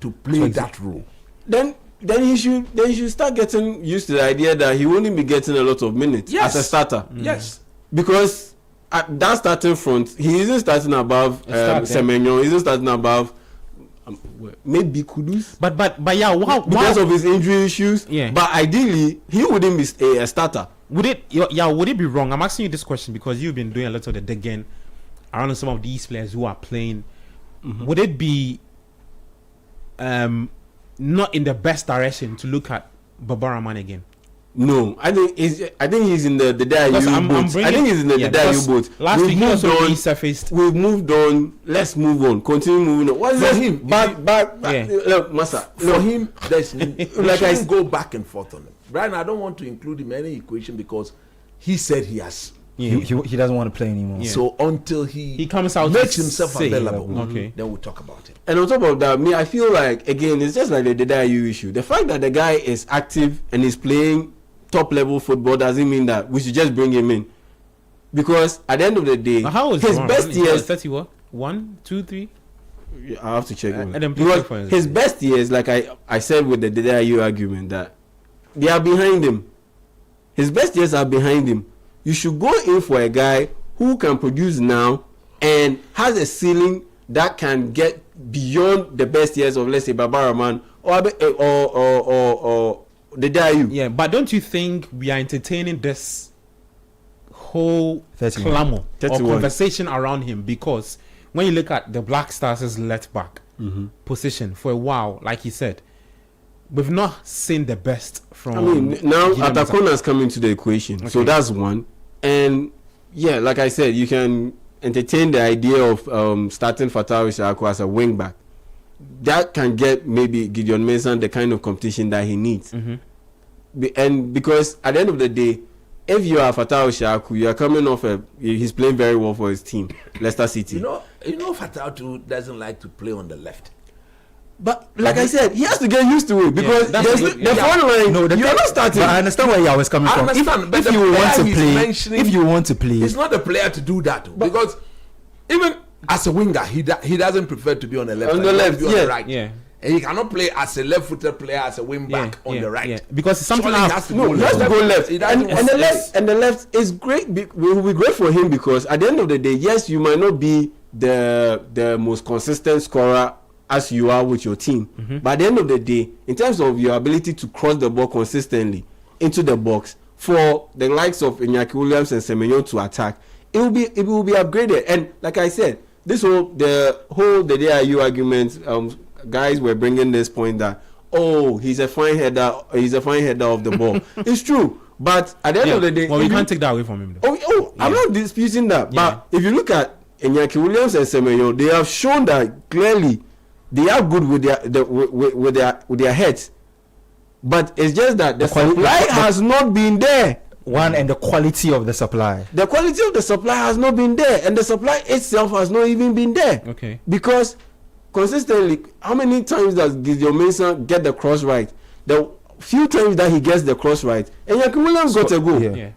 to play that role. Then he should start getting used to the idea that he wouldn't be getting a lot of minutes as a starter. Yes, because at that starting front, he isn't starting above Semenyo. He isn't starting above maybe Kudus. But because of his injury issues. Yeah. But ideally, he wouldn't be a starter. Would it be wrong? I'm asking you this question because you've been doing a lot of the digging around some of these players who are playing. Mm-hmm. Would it be not in the best direction to look at Babaraman again? No, I think he's in the Dayu boat. I think he's in the Dayu boat. Last week he also resurfaced. We've moved on. Let's move on. Continue moving on. What's for him? Back. Look, Masa. For him, there's like I go back and forth on him. Right now, I don't want to include him in any equation because he said he has. He doesn't want to play anymore. Yeah. So until he comes out, makes himself available, then we'll talk about it. And on top of that, I feel like again it's just like the Dayu issue. The fact that the guy is active and is playing top level football doesn't mean that we should just bring him in, because at the end of the day, his best years 30 what 1 2 3 I have to check because his best years, like I said with the Dayu argument, that they are behind him. His best years are behind him. You should go in for a guy who can produce now and has a ceiling that can get beyond the best years of, let's say, Babaraman or the Dayu. Yeah, but don't you think we are entertaining this whole 31. clamor or 31. conversation around him? Because when you look at the Black Stars' left back position for a while, like he said, we've not seen the best from. I mean, now Guinea-Bissau. Atakona has come into the equation, so that's one. And yeah, like I said, you can entertain the idea of starting Fatawu Ishaku as a wing back. That can get maybe Gideon Mason the kind of competition that he needs. And because at the end of the day, if you are Fatawu Ishaku, you are coming off he's playing very well for his team, Leicester City. You know, Fatawu doesn't like to play on the left. But like I said, he has to get used to it because the front line. No, you're not starting. But I understand where I was coming from. If you want to play, he's not the player to do that because even as a winger, he doesn't prefer to be on the left. On the left, on the right. Yeah. And he cannot play as a left-footed player as a wing back on the right. Yeah. Because something he has to go left. And the left is great. Will be great for him because at the end of the day, yes, you might not be the most consistent scorer as you are with your team, but at the end of the day, in terms of your ability to cross the ball consistently into the box for the likes of Iñaki Williams and Semenyo to attack, it will be upgraded. And like I said, the DIU argument, guys were bringing this point that he's a fine header of the ball. It's true, but at the end of the day, we can't take that away from him though. I'm not disputing that, but if you look at Iñaki Williams and Semenyo, they have shown that clearly they are good with their heads, but it's just that the supply has not been there. And the quality of the supply. The quality of the supply has not been there, and the supply itself has not even been there. Okay. Because consistently, how many times does Gideon Mason get the cross right? The few times that he gets the cross right, and Iñaki Williams got a goal. Yeah.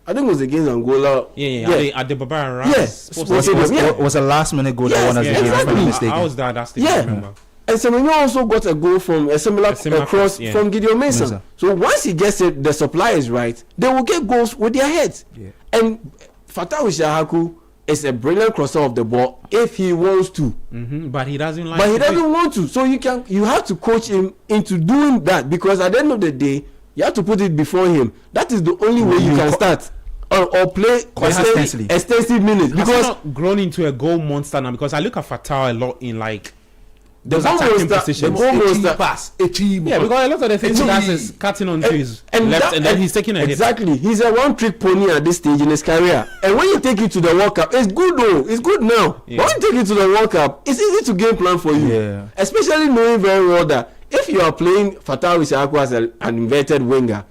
I think it was against Angola. At the Barbara. Yes. Was a last minute goal that won us the game. Exactly. I was there. That's the I remember. And Semenyo also got a goal from a similar cross from Gideon Mason. So once he gets it, the supply is right, they will get goals with their heads. Yeah. And Fatawu Ishaku is a brilliant crosser of the ball if he wants to. But he doesn't like. But he doesn't want to. So you have to coach him into doing that, because at the end of the day, you have to put it before him. That is the only way you can start. Or play extensive minutes, because not grown into a goal monster now. Because I look at Fatawu a lot in like the attacking positions. Yeah, because a lot of the things he does is cutting onto his left, and then he's taking a hit. Exactly, he's a one-trick pony at this stage in his career. And when you take it to the World Cup, it's good though. It's good now. Yeah. When you take it to the World Cup, it's easy to game plan for you. Yeah. Especially knowing very well that if you are playing Fatawu Ishaku as an inverted winger,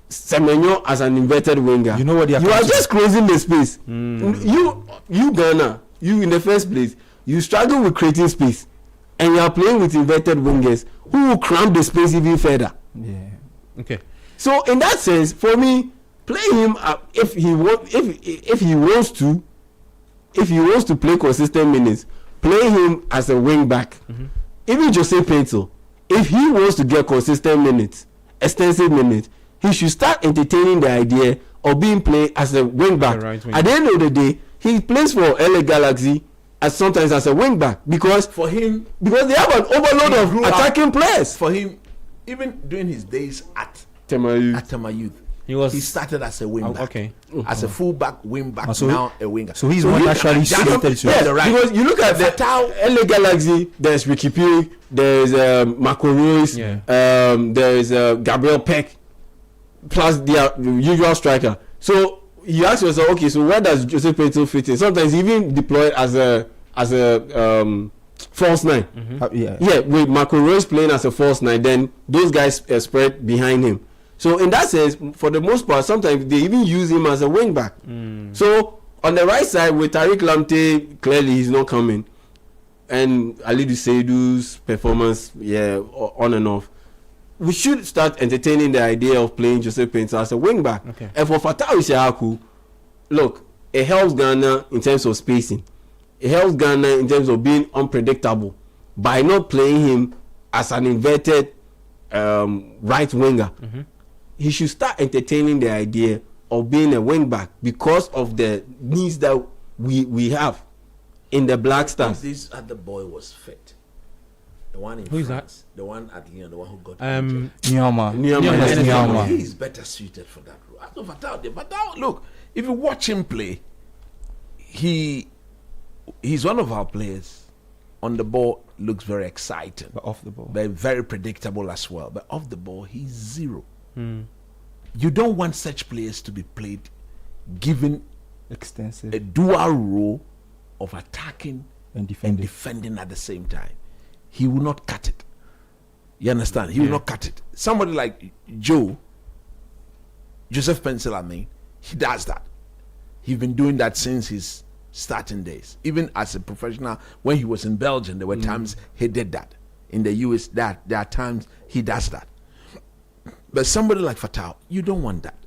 Semenyo as an inverted winger, you know what you are just closing the space. You Ghana, you in the first place, you struggle with creating space, and you are playing with inverted wingers who will cramp the space even further. Yeah. Okay. So in that sense, for me, play him if he wants to play consistent minutes, play him as a wing back. Even Jose Pinto, if he wants to get consistent minutes, extensive minutes, he should start entertaining the idea of being played as a wing back. At the end of the day, he plays for LA Galaxy sometimes as a wing back because they have an overload of attacking players. For him, even during his days at Tema Youth, he started as a wing back. As a full back, wing back, now a winger. So he's not actually suited to it. Because you look at the LA Galaxy, there's Ricky Puig, there's Marco Reus, there's Gabriel Peck, plus the usual striker. So you ask yourself, okay, so where does Jose Pedro fit in? Sometimes even deployed as a false nine. With Marco Reus playing as a false nine, then those guys spread behind him. So in that sense, for the most part, sometimes they even use him as a wing back. So on the right side with Tariq Lamptey, clearly he's not coming, and Alidu Seydou's performance, on and off. We should start entertaining the idea of playing Jose Pinto as a wing back. And for Fatawu Ishaku, look, it helps Ghana in terms of spacing. It helps Ghana in terms of being unpredictable by not playing him as an inverted right winger. He should start entertaining the idea of being a wing back because of the needs that we have in the Black Stars. This other boy was fit. The one in Who is France, the one at Lyon, the one who got Nyama. He's better suited for that role. I don't know about that, but now look, if you watch him play, he's one of our players. On the ball, looks very exciting. But off the ball, very predictable as well. But off the ball, he's zero. You don't want such players to be played, given extensive a dual role of attacking and defending at the same time. He will not cut it. You understand? He will not cut it. Somebody like Joseph Pencil, he does that. He's been doing that since his starting days. Even as a professional, when he was in Belgium, there were times he did that. In the US, there are times he does that. But somebody like Fatal, you don't want that.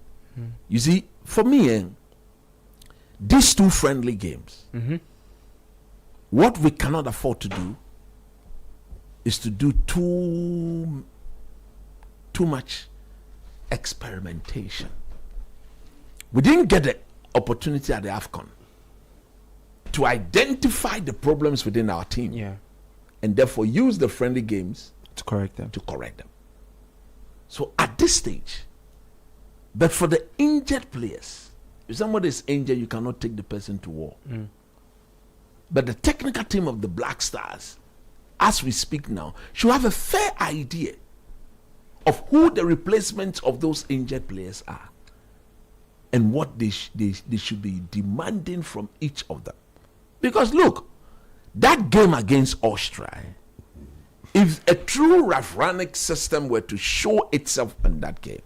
You see, for me, these two friendly games, what we cannot afford to do is to do too much experimentation. We didn't get the opportunity at the AFCON to identify the problems within our team, and therefore use the friendly games to correct them. So at this stage, but for the injured players, if somebody is injured, you cannot take the person to war. But the technical team of the Black Stars, as we speak now, should have a fair idea of who the replacements of those injured players are and what they should be demanding from each of them. Because look, that game against Austria, if a true Rafranic system were to show itself in that game,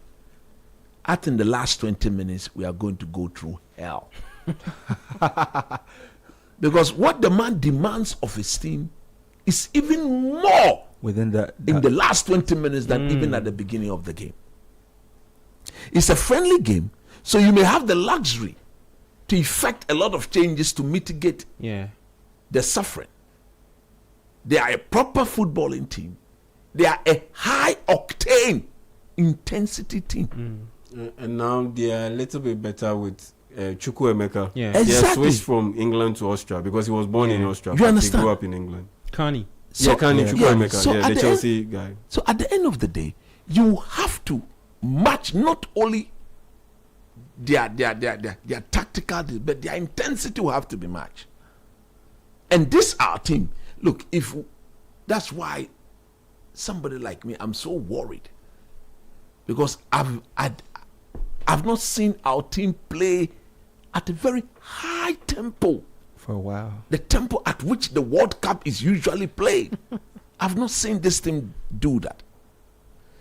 I think the last 20 minutes we are going to go through hell. Because what the man demands of his team is even more within in the last 20 minutes than even at the beginning of the game. It's a friendly game, so you may have the luxury to effect a lot of changes to mitigate the suffering. They are a proper footballing team. They are a high octane intensity team. And now they are a little bit better with Chukwuemeka. Exactly. He has switched from England to Austria because he was born in Austria. You but understand? He grew up in England. Carney. Chukwuemeka. So the Chelsea guy. So at the end of the day, you have to match not only their tactical, but their intensity will have to be matched. And this our team. Look, that's why somebody like me, I'm so worried because I've not seen our team play at a very high tempo for a while. The tempo at which the World Cup is usually played. I've not seen this team do that.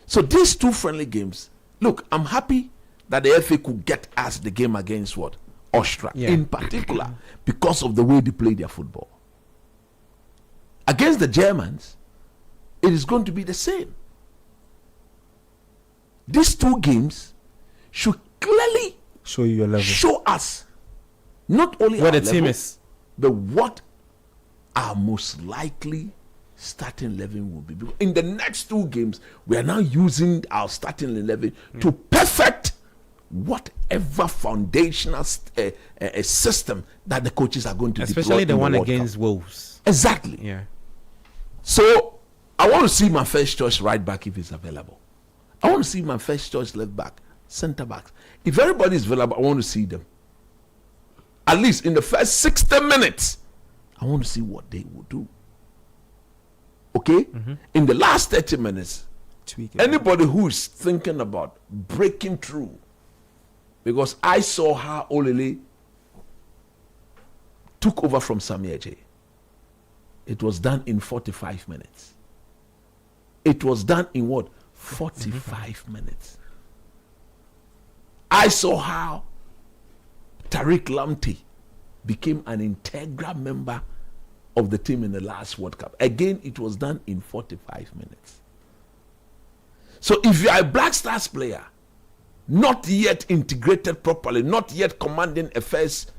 So these two friendly games, look, I'm happy that the FA could get us the game against what? Austria, in particular, because of the way they play their football. Against the Germans, it is going to be the same. These two games should clearly show you your level. Show us not only where our the team is, but what our most likely starting 11 will be. Because in the next two games, we are now using our starting 11 to perfect whatever foundational system that the coaches are going to deploy. Especially the one World against Cup. Wolves. Exactly. Yeah. So I want to see my first choice right back if it's available. I want to see my first choice left back, centre backs. If everybody is available, I want to see them. At least in the first 60 minutes, I want to see what they will do. Okay? In the last 30 minutes, anybody who is thinking about breaking through, because I saw how Olele took over from Samieje. It was done in 45 minutes. It was done in what? 45 minutes. I saw how Tariq Lamptey became an integral member of the team in the last World Cup. Again, it was done in 45 minutes. So if you are a Black Stars player, not yet integrated properly, not yet commanding a first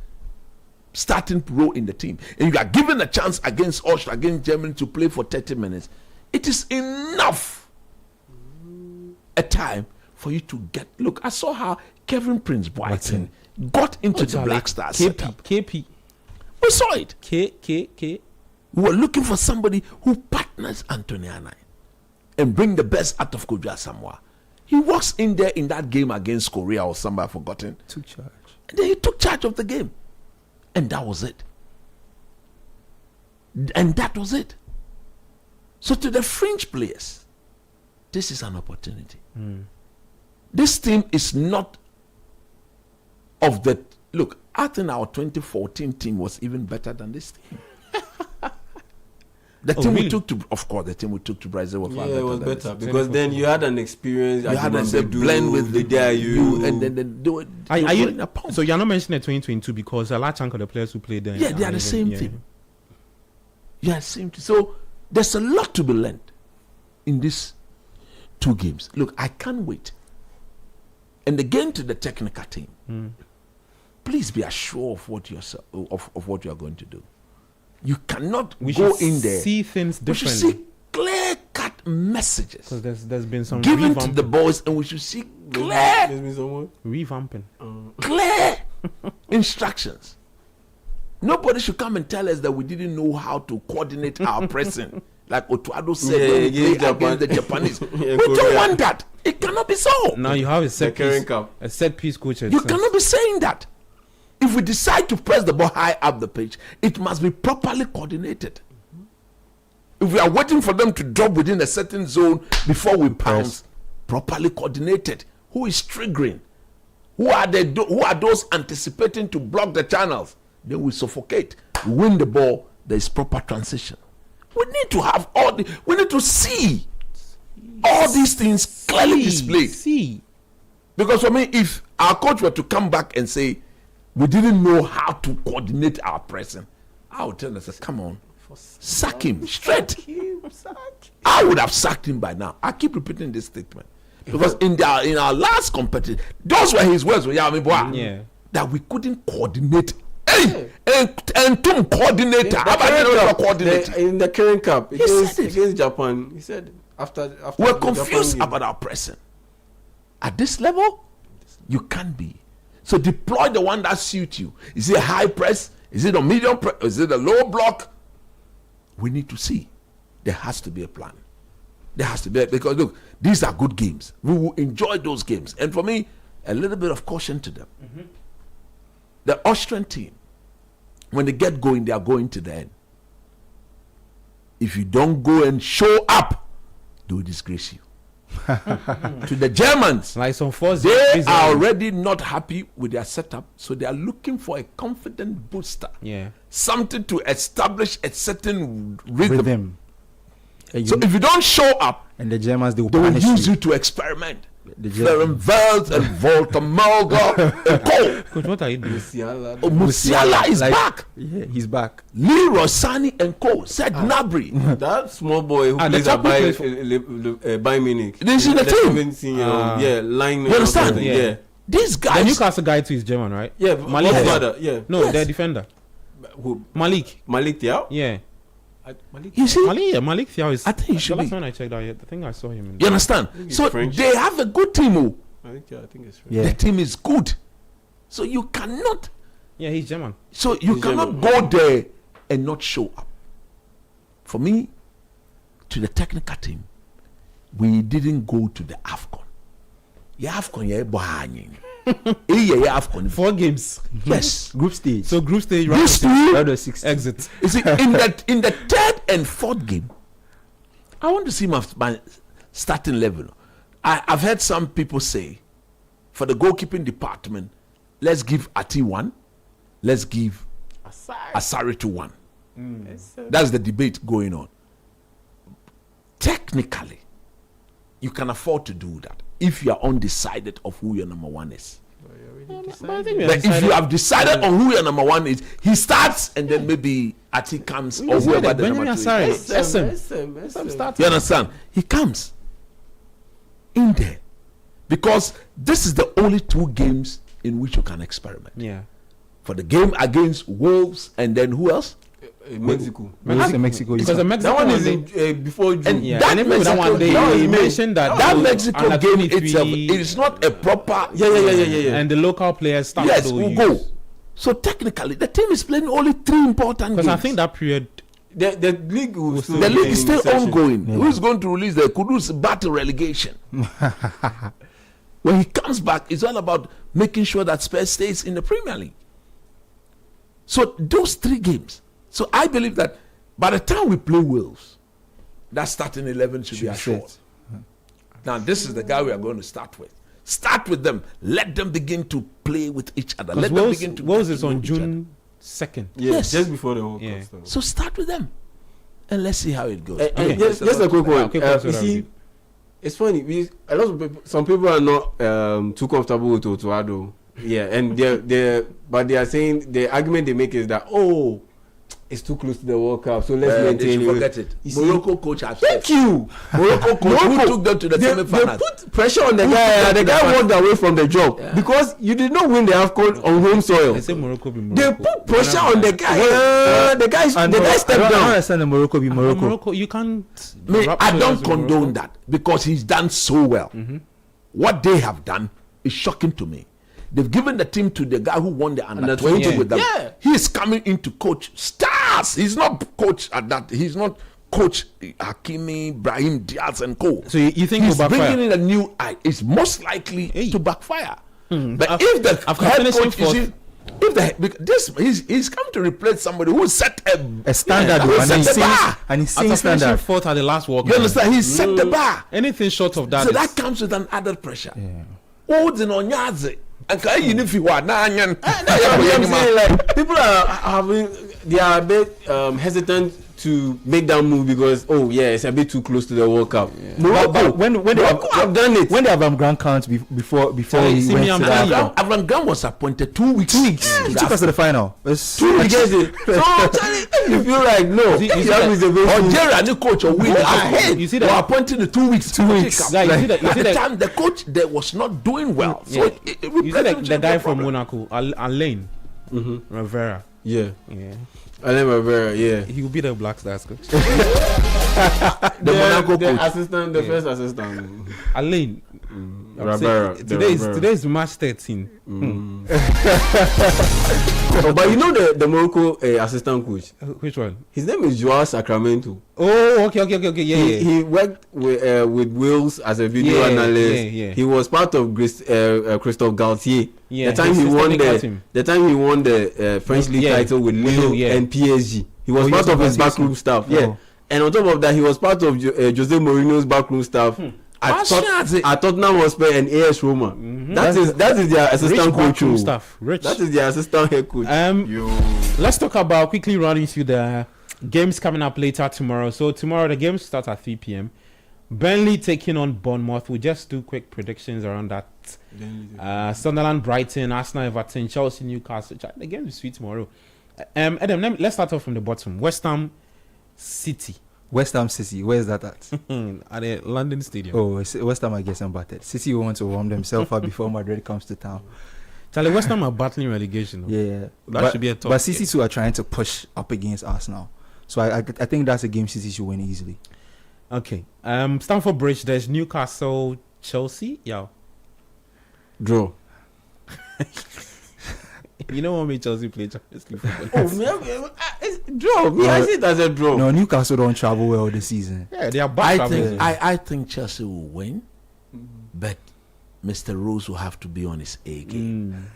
starting role in the team, and you are given a chance against Austria, against Germany to play for 30 minutes, it is enough a time for you to get. Look, I saw how Kevin Prince Boateng got into the Black Stars setup. KP. We saw it. K. We were looking for somebody who partners Anthony Anai and bring the best out of Kobia Samoa. He walks in there in that game against Korea or somebody forgotten. Took charge. And then he took charge of the game. And that was it. And that was it. So to the fringe players, this is an opportunity. This team is not of the... Look, I think our 2014 team was even better than this team. The team we took to, of course, the team we took to Brazil was it was better because then you had an experience. You had a blend with the you and then do it. So you're not mentioning 2022 because a large chunk of the players who played there. Yeah, they are the same thing. Yeah, same thing. So there's a lot to be learned in these 2 games. Look, I can't wait. And again to the technical team, please be assured of what you are going to do. You cannot go in there. See things differently. We should see clear-cut messages. Because there's been some given to the boys, and we should see clear revamping, clear instructions. Nobody should come and tell us that we didn't know how to coordinate our pressing, like Otuado said when we played against the Japanese. We don't want that. It cannot be so. Now you have a set piece coach. You cannot be saying that. If we decide to press the ball high up the pitch, it must be properly coordinated. If we are waiting for them to drop within a certain zone before we pounce, properly coordinated. Who is triggering? Who are those anticipating to block the channels? Then we suffocate. We win the ball. There is proper transition. We need to have we need to see all these things clearly displayed. Because for me, if our coach were to come back and say, we didn't know how to coordinate our pressing, I would tell them, come on, sack him straight. I would have sacked him by now. I keep repeating this statement because in our last competition, those were his words. That we couldn't coordinate. And two coordinator. In the current cup against Japan, he said after we're confused about our pressing. At this level, you can't be. So deploy the one that suits you. Is it a high press? Is it a medium press? Is it a low block? We need to see. There has to be a plan. There has to be, because look, these are good games. We will enjoy those games. And for me, a little bit of caution to them. The Austrian team, when they get going, they are going to the end. If you don't go and show up, they will disgrace you. To the Germans, like they are already not happy with their setup, so they are looking for a confident booster. Something to establish a certain rhythm. So if you don't show up, and the Germans, they will use you to experiment. Ferenveld and Voltamolga and Co. Coach, what are you doing? Musiala is back. Yeah, he's back. Leroy Sani and Co. Said Nabri. That small boy who plays at Bayern Munich. This is the team. Line. You understand? Yeah. These guys. The Newcastle guy too is German, right? Yeah, Malik. No, their defender. Who? Malik Thiaw? Yeah. You see, Malik Thiaw is. I think he should the be. last one I checked out. I think I saw him. You understand? So French. They have a good team. I think it's French. The team is good. So you cannot. Yeah, he's German. So you cannot go there and not show up. For me, to the technical team, we didn't go to the AFCON. AFCON. 4 games. Yes. Group stage. So group stage. Round of 6 exit. You see, in the 3rd and 4th game, I want to see my starting level. I've heard some people say, for the goalkeeping department, let's give Ati 1, let's give Asari to 1. That's the debate going on. Technically, you can afford to do that if you are undecided of who your number 1 is. But if you have decided on who your number 1 is, he starts and then maybe Ati comes or whoever the number 2 is. You understand? He comes in there because this is the only 2 games in which you can experiment. Yeah. For the game against Wolves and then who else? Mexico. Mexico. Because the Mexico that one is before June. And that Mexico they mentioned that Mexico game itself, it is not a proper. Yeah. And the local players start will go. So technically, the team is playing only 3 important games. Because I think that period, The league will still the league is still session. ongoing. Who is going to release the Kudus battle relegation? When he comes back, it's all about making sure that Spurs stays in the Premier League. So those 3 games. So I believe that by the time we play Wolves, that starting 11 should be assured. Now this is the guy we are going to start with. Start with them. Let them begin to play with each other. Let them begin to. Wolves is on June 2nd. Yes, just before the World Cup starts. So start with them, and let's see how it goes. Just a quick one. You see, it's funny. A lot of people, some people are not too comfortable with Otuado. Yeah, and but they are saying the argument they make is that it's too close to the World Cup, so let's maintain it. Forget it. Morocco coach has Thank you. Morocco coach who took them to the semi-finals. They put pressure on the guy. The guy walked away from the job because you did not win the AFCON on home soil. They say Morocco be Morocco. They put pressure on the guy. The guy stepped down. I don't understand the Morocco be Morocco. Morocco, you can't. I don't condone that because he's done so well. What they have done is shocking to me. They've given the team to the guy who won the under 20 with them. Yeah. He is coming in to coach stars. He's not coach at that. He's not coach Hakimi, Brahim Diaz and co. So you think he's bringing in a new eye? It's most likely to backfire. But if the head coach is he's come to replace somebody who set a standard, and he's saying standard. Fourth at the last World Cup. You understand? He set the bar. Anything short of that. So that comes with an added pressure. Odds on Yaze. And people are they are a bit hesitant to make that move because it's a bit too close to the World Cup. But when they have done it, when they have Grant count before he went to the Avram Grant was appointed 2 weeks. He took us to the final. 2 weeks. So you feel like Algeria the coach or win ahead. You see that appointing the 2 weeks. 2 weeks. At the time the coach there was not doing well. So you see the guy from Monaco, Alain Rivera. Yeah. Alain Rivera, he will be the Black Stars coach. the Monaco coach. Assistant, the first assistant. Alain Rivera. Today's March 13. But you know the Morocco assistant coach. Which one? His name is Joao Sacramento. Oh, okay. Yeah. He worked with Wales as a video analyst. Yeah. He was part of Christophe Galtier. Yeah. The time he won the French league title with Lille and PSG. He was part of his backroom staff. Yeah. And on top of that, he was part of Jose Mourinho's backroom staff. At Tottenham Hotspur and AS Roma. That is their assistant coach. That is their assistant head coach. Let's talk about quickly running through the games coming up later tomorrow. So tomorrow the games start at 3 p.m. Burnley taking on Bournemouth. We'll just do quick predictions around that. Sunderland, Brighton, Arsenal, Everton, Chelsea, Newcastle. The game is sweet tomorrow. Adam, let's start off from the bottom. West Ham City. West Ham City, where is that at? At the London Stadium. Oh, West Ham, I guess I'm battered. City want to warm themselves up before Madrid comes to town. Charlie, West Ham are battling relegation. Yeah. That should be a tough. But City too are trying to push up against Arsenal. So I think that's a game City should win easily. Okay. Stamford Bridge, there's Newcastle, Chelsea. Yeah. Draw. You know what made Chelsea play Champions League? Draw. I see it as a draw. No, Newcastle don't travel well this season. Yeah, they are back. I think Chelsea will win, but Mr. Rose will have to be on his A game.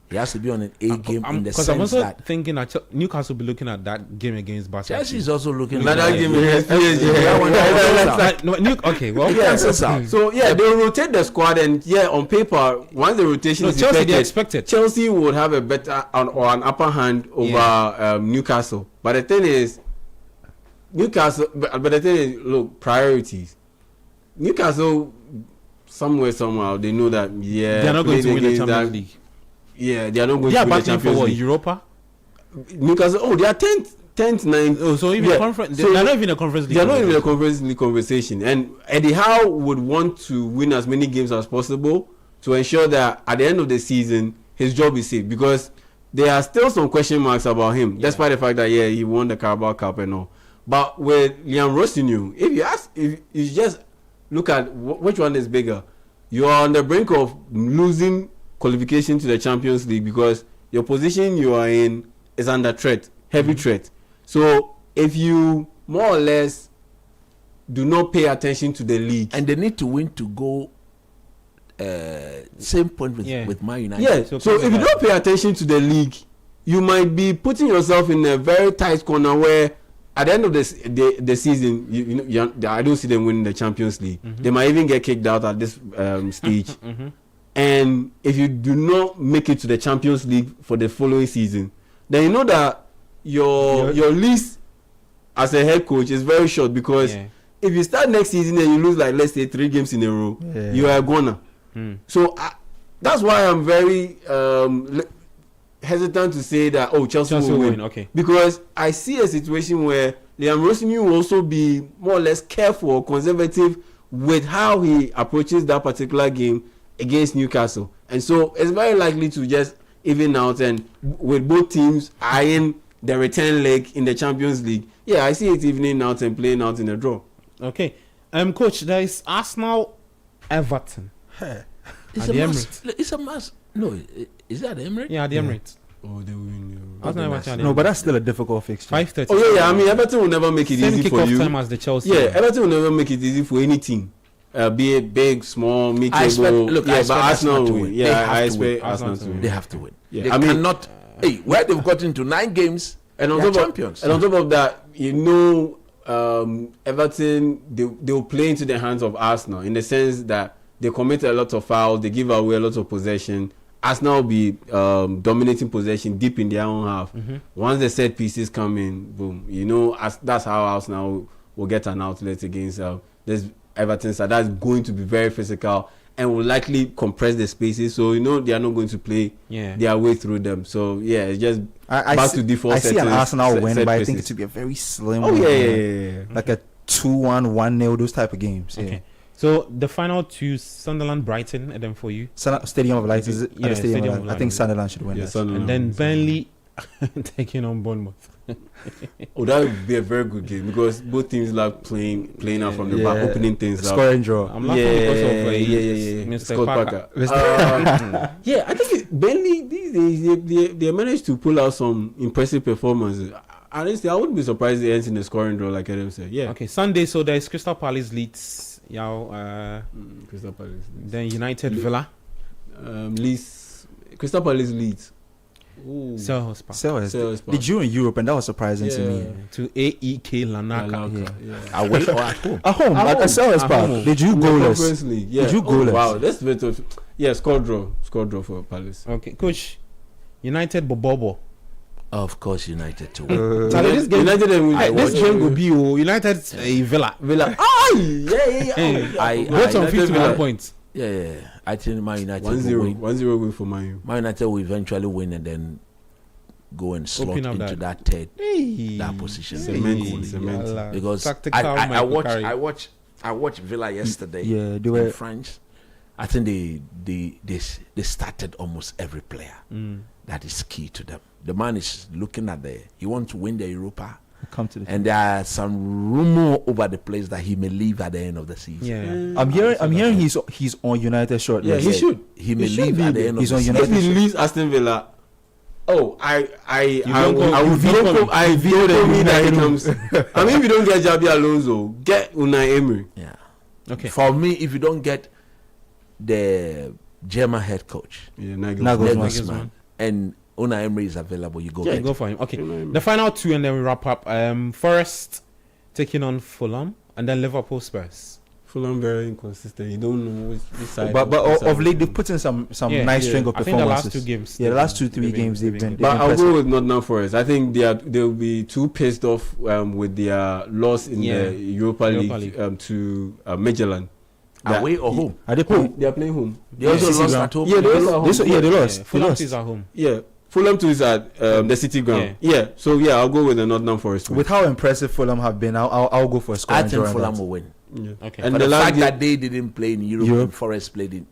He has to be on an A game in the sense that... Because I'm also thinking that Newcastle will be looking at that game against Barcelona. Chelsea is also looking at that game against PSG. Okay, well... So, they'll rotate the squad and, on paper, once the rotation is expected, Chelsea would have a better or an upper hand over Newcastle. But the thing is, look, priorities. Newcastle, somehow, they know that, they're not going to win the Champions League. Yeah, they are not going to win the Champions League. Europa? Newcastle, they are 10th, 9th. Oh, so even conference, they're not even a conference league. They're not even a conference league conversation. And Eddie Howe would want to win as many games as possible to ensure that at the end of the season, his job is safe. Because there are still some question marks about him, despite the fact that, he won the Carabao Cup and all. But with Liam Rossiniou, if you just look at which one is bigger, you are on the brink of losing qualification to the Champions League because your position you are in is under threat, heavy threat. So if you more or less do not pay attention to the league, and they need to win to go same point with Man United. Yeah. So if you don't pay attention to the league, you might be putting yourself in a very tight corner where at the end of the season, I don't see them winning the Champions League. They might even get kicked out at this stage. And if you do not make it to the Champions League for the following season, then you know that your lease as a head coach is very short, because if you start next season and you lose, like, let's say 3 games in a row, you are a goner. So that's why I'm very hesitant to say that Chelsea will win. Okay. Because I see a situation where Liam Rosenior will also be more or less careful or conservative with how he approaches that particular game against Newcastle, and so it's very likely to just even out, and with both teams eyeing the return leg in the Champions League, I see it evening out and playing out in a draw. Okay, coach, there is Arsenal Everton. It's a must. It's a must. No, is that the Emirates? Yeah, the Emirates. Oh, they win. No, but that's still a difficult fixture. 5:30. Oh yeah, I mean, Everton will never make it easy for you. Time as the Chelsea. Yeah, Everton will never make it easy for any team. Be it big, small, mid-table. Look, I expect Arsenal to win. I expect Arsenal to win. They have to win. Yeah. They cannot. Where they've got into 9 games, and on top champions. And on top of that, Everton, they will play into the hands of Arsenal in the sense that they commit a lot of fouls, they give away a lot of possession. Arsenal will be dominating possession deep in their own half. Once the set pieces come in, boom. That's how Arsenal will get an outlet against this Everton side. That's going to be very physical and will likely compress the spaces. So they are not going to play their way through them. So it's just back to default. I see an Arsenal win, but I think it should be a very slim win. Yeah. Like a 2-1, 1-0, those type of games. Okay. So the final 2, Sunderland, Brighton, and then for you, Stadium of Light. Is it? Yeah, Stadium of Light. I think Sunderland should win. And then Burnley taking on Bournemouth. That would be a very good game, because both teams like playing out from the back, opening things up. Score and draw. I'm laughing because of Mr. Scott Parker. I think Burnley these days they managed to pull out some impressive performances. Honestly, I wouldn't be surprised if it ends in a scoring draw, like Adam said. Yeah. Okay, Sunday. So there's Crystal Palace Leeds. Crystal Palace. Then United Villa. Leeds. Crystal Palace Leeds. Selhurst. They drew in Europe, and that was surprising to me. To AEK Lanaka. Away or at home? At home. At Selhurst Park. They drew goalless. They drew goalless. Wow, that's a bit of score draw for Palace. Okay, coach. United Bobobo. Of course, United to win. This game will be United Villa. Yeah. Both on 51 points. Yeah. I think Man United 1-0 win for Man U. Man United will eventually win and then go and slot into that third that position. Cement. Because I watched Villa yesterday. They were in France. I think they started almost every player. That is key to them. The man is looking at he wants to win the Europa. And there are some rumor over the place that he may leave at the end of the season. I'm hearing he's on United short. Yeah, he should. He may leave at the end of the season. If he leaves Aston Villa, I veto me that he comes. I mean, if you don't get Jabi Alonso, get Unai Emery. Yeah. Okay. For me, if you don't get the German head coach, Nagelsmann, and Unai Emery is available, you go. Yeah, go for him. Okay. The final 2, and then we wrap up. Forest taking on Fulham, and then Liverpool Spurs. Fulham very inconsistent. You don't know which side. But of late they've put in some nice string of performances. I think the last 2 games. Yeah, the last 2-3 games they've been. But I'll go with Nottingham Forest. I think they'll be too pissed off with their loss in the Europa League to Midtjylland. Away or home? Are they playing? They are playing home. They also lost at home. Yeah, they lost. Fulham is at home. Yeah. Fulham too is at the City ground. So I'll go with the Nottingham Forest. With how impressive Fulham have been, I'll go for a score. I think Fulham will win. Yeah. Okay. And the fact that they didn't play in Europe. Forest played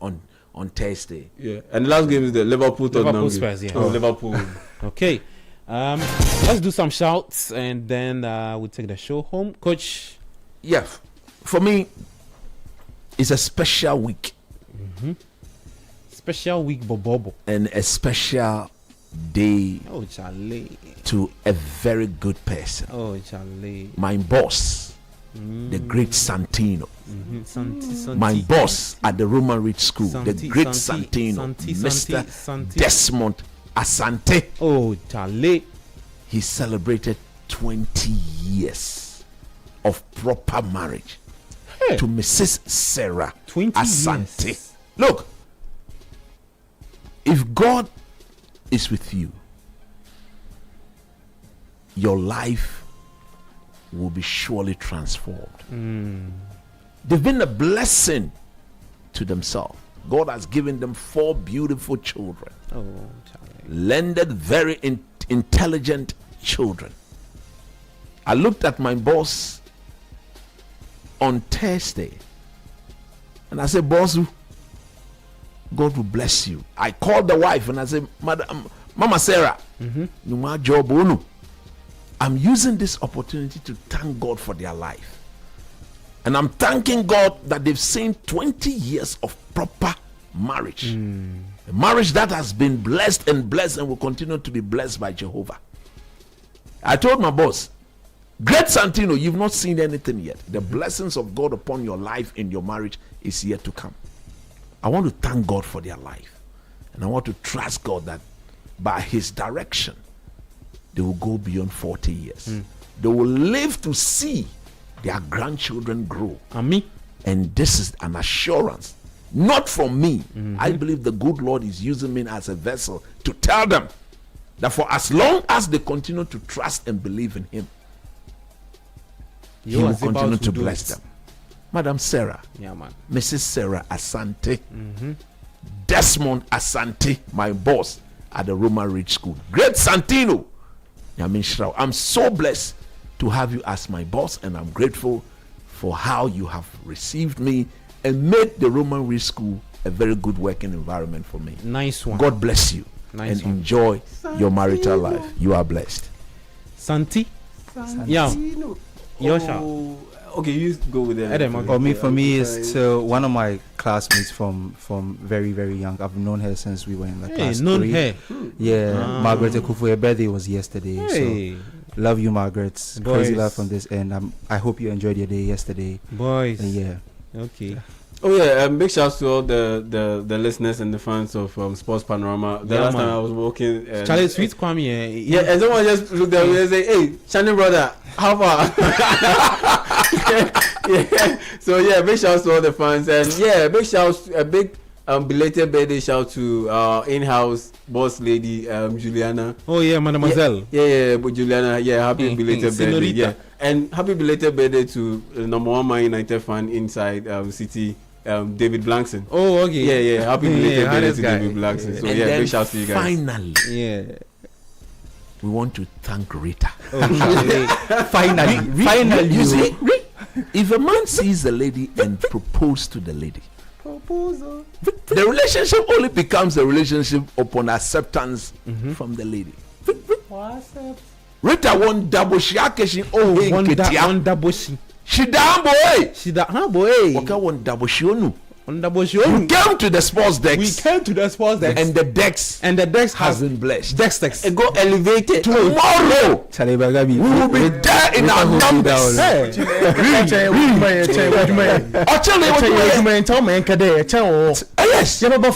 on Thursday. Yeah. And the last game is the Liverpool Spurs. Yeah. Liverpool. Okay. Let's do some shouts and then we'll take the show home, Coach. Yeah. For me, it's a special week. Special week, Bobobo. And a special day Oh, Charlie. to a very good person. Oh, Charlie. My boss, the great Santino. Santi. My boss at the Roman Reach School, the great Santino, Santi, Mr. Santi. Desmond Asante. Oh, Charlie. He celebrated 20 years of proper marriage to Mrs. Sarah 20 Asante. years. Look, if God is with you, your life will be surely transformed. They've been a blessing to themselves. God has given them 4 beautiful children. Oh, Charlie. Landed very intelligent children. I looked at my boss on Thursday and I said, boss, God will bless you. I called the wife and I said, Mama Sarah, you my job. I'm using this opportunity to thank God for their life. And I'm thanking God that they've seen 20 years of proper marriage. A marriage that has been blessed and will continue to be blessed by Jehovah. I told my boss, Great Santino, you've not seen anything yet. The blessings of God upon your life in your marriage is yet to come. I want to thank God for their life. And I want to trust God that by his direction, they will go beyond 40 years. They will live to see their grandchildren grow. Amen. And this is an assurance, not from me. I believe the good Lord is using me as a vessel to tell them that for as long as they continue to trust and believe in him, he will continue to bless them. Madam Sarah, Mrs. Sarah Asante, Desmond Asante, my boss at the Roman Ridge School. Great Santino. I'm so blessed to have you as my boss, and I'm grateful for how you have received me and made the Roman Ridge School a very good working environment for me. Nice one. God bless you and enjoy your marital life. You are blessed. Santi? Yeah. Oh, okay, you go with that. For me, it's one of my classmates from very, very young. I've known her since we were in the class. Known 3. her? Yeah, Margaret Ekufu, her birthday was yesterday. Hey. So love you, Margaret. Boys. Crazy love from this end. I hope you enjoyed your day yesterday. Boys. And yeah. Okay. Oh yeah, big shouts to all the listeners and the fans of Sports Panorama. The last time I was walking, Charlie Sweet Kwame, yeah, and someone just looked at me and say, "Hey, Shannon brother, how far?" Yeah. So yeah, big shouts to all the fans, and yeah, big shouts, a big belated birthday shout to our in-house boss lady Juliana. Oh yeah, mademoiselle. Yeah, but Juliana, yeah, happy belated birthday. Yeah, and happy belated birthday to number 1 Man United fan inside City. David Blankson. Oh, okay. Yeah. Happy belated birthday to David Blankson. So and yeah, big shout to you guys. Finally, we want to thank Rita. Finally, you see, if a man sees a lady and proposes to the lady, proposal, the relationship only becomes a relationship upon acceptance from the lady. Rita won double she one double she down boy. Okay, one double she onu. We came to the sports decks. And the decks has been blessed. Decks. It go elevated. Tomorrow we will be there in our numbers. Yes.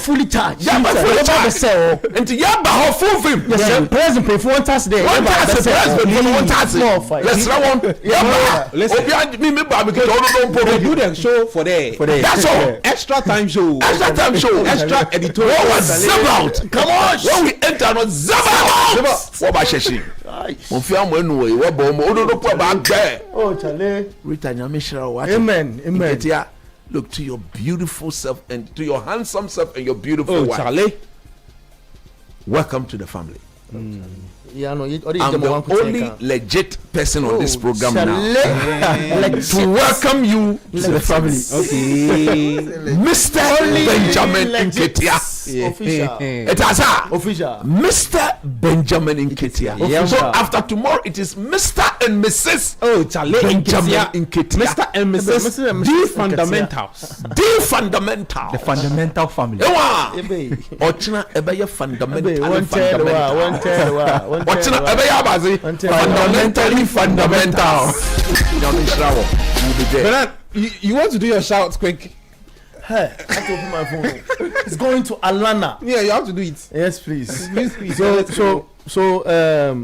Fully charged. And to full film. Yes, present pay for 1 Saturday. Let's run one. We do the show for day. That's all. Extra time show. Extra editorial. Out. Come on. When we enter, no zap out. What about Sheshi? Oh, Charlie. Rita Nyamishra, watch. Amen. Look to your beautiful self and to your handsome self and your beautiful wife. Charlie. Welcome to the family. Yeah, no, I'm the only legit person on this program now to welcome you to the family. Okay. Mr. Benjamin Nketia. Official. It has official. Mr. Benjamin Nketiah. So after tomorrow, it is Mr. and Mrs. Benjamin Nketiah. Mr. and Mrs. The Fundamentals. The Fundamental. The fundamental family. Ochina ebeye fundamental. Fundamentally fundamental. Bernard, you want to do your shouts quick? Hey, I have to open my phone. It's going to Alana. Yeah, you have to do it. Yes, please. Please. So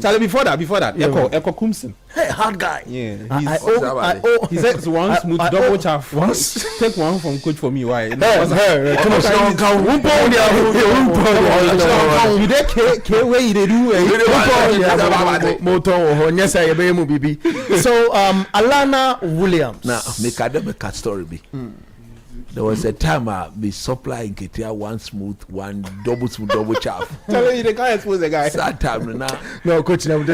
Charlie, before that, Echo Kumsen. Hey, hard guy. Yeah, I he said one smooth double chaff. Once take one from coach for me. Why? Come on, you dey K where you dey do? So Alana Williams. Now make a cat story be. There was a time we supply Nketiah one smooth, one double smooth, double chaff. Tell you they can't expose the guy. That time now. No, coach, now Mommy,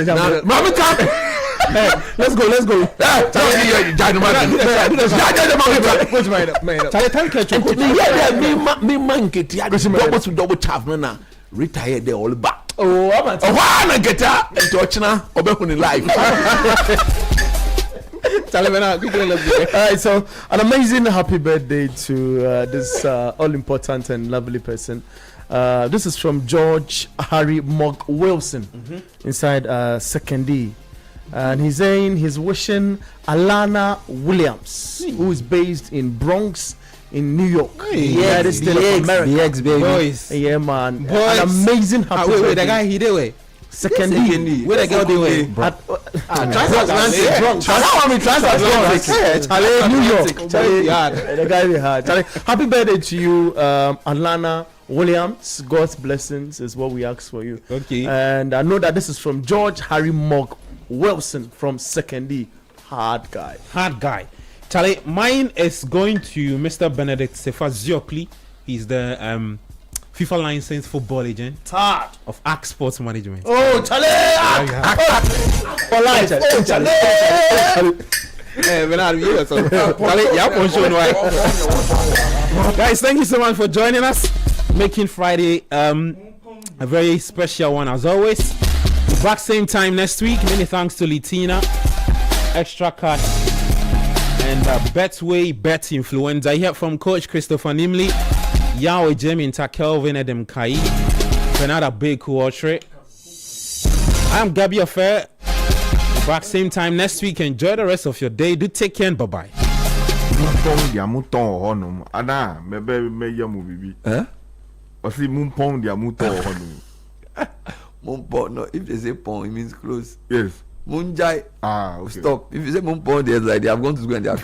let's go. Me man Nketiah double smooth, double chaff now. Retired they all back. Oh, I'm at Nketiah and Tochina Obekuni life. Alright, so an amazing happy birthday to this all important and lovely person. This is from George Harry Mog Wilson inside 2nd D, and he's saying he's wishing Alana Williams, who is based in Bronx in New York, United States of America. The ex baby. Boys. Yeah, man. Boys. An amazing happy birthday. Wait, the guy he did way. 2nd D. Where the girl they way? New York. The guy they had. Happy birthday to you, Alana Williams. God's blessings is what we ask for you. Okay. And I know that this is from George Harry Mog Wilson from 2nd D. Hard guy. Charlie, mine is going to Mr. Benedict Sefa-Ziokli. He's the FIFA licensed football agent of ACK Sports Management. Oh, Charlie! For life. Oh, Charlie! Guys, thank you so much for joining us. Making Friday a very special one as always. Back same time next week. Many thanks to Litina, Extra Cut, and Betway Bet Influenza. Here from Coach Christopher Nimley, Yao Jim Kelvin Edem Kai, Bernard Beku. I am Gabby Affair. Back same time next week. Enjoy the rest of your day. Do take care and bye bye. Mumpong, no, if they say pong, it means close. Yes. Munjai. Okay. Stop. If you say mumpong, there's like they have gone to school and they are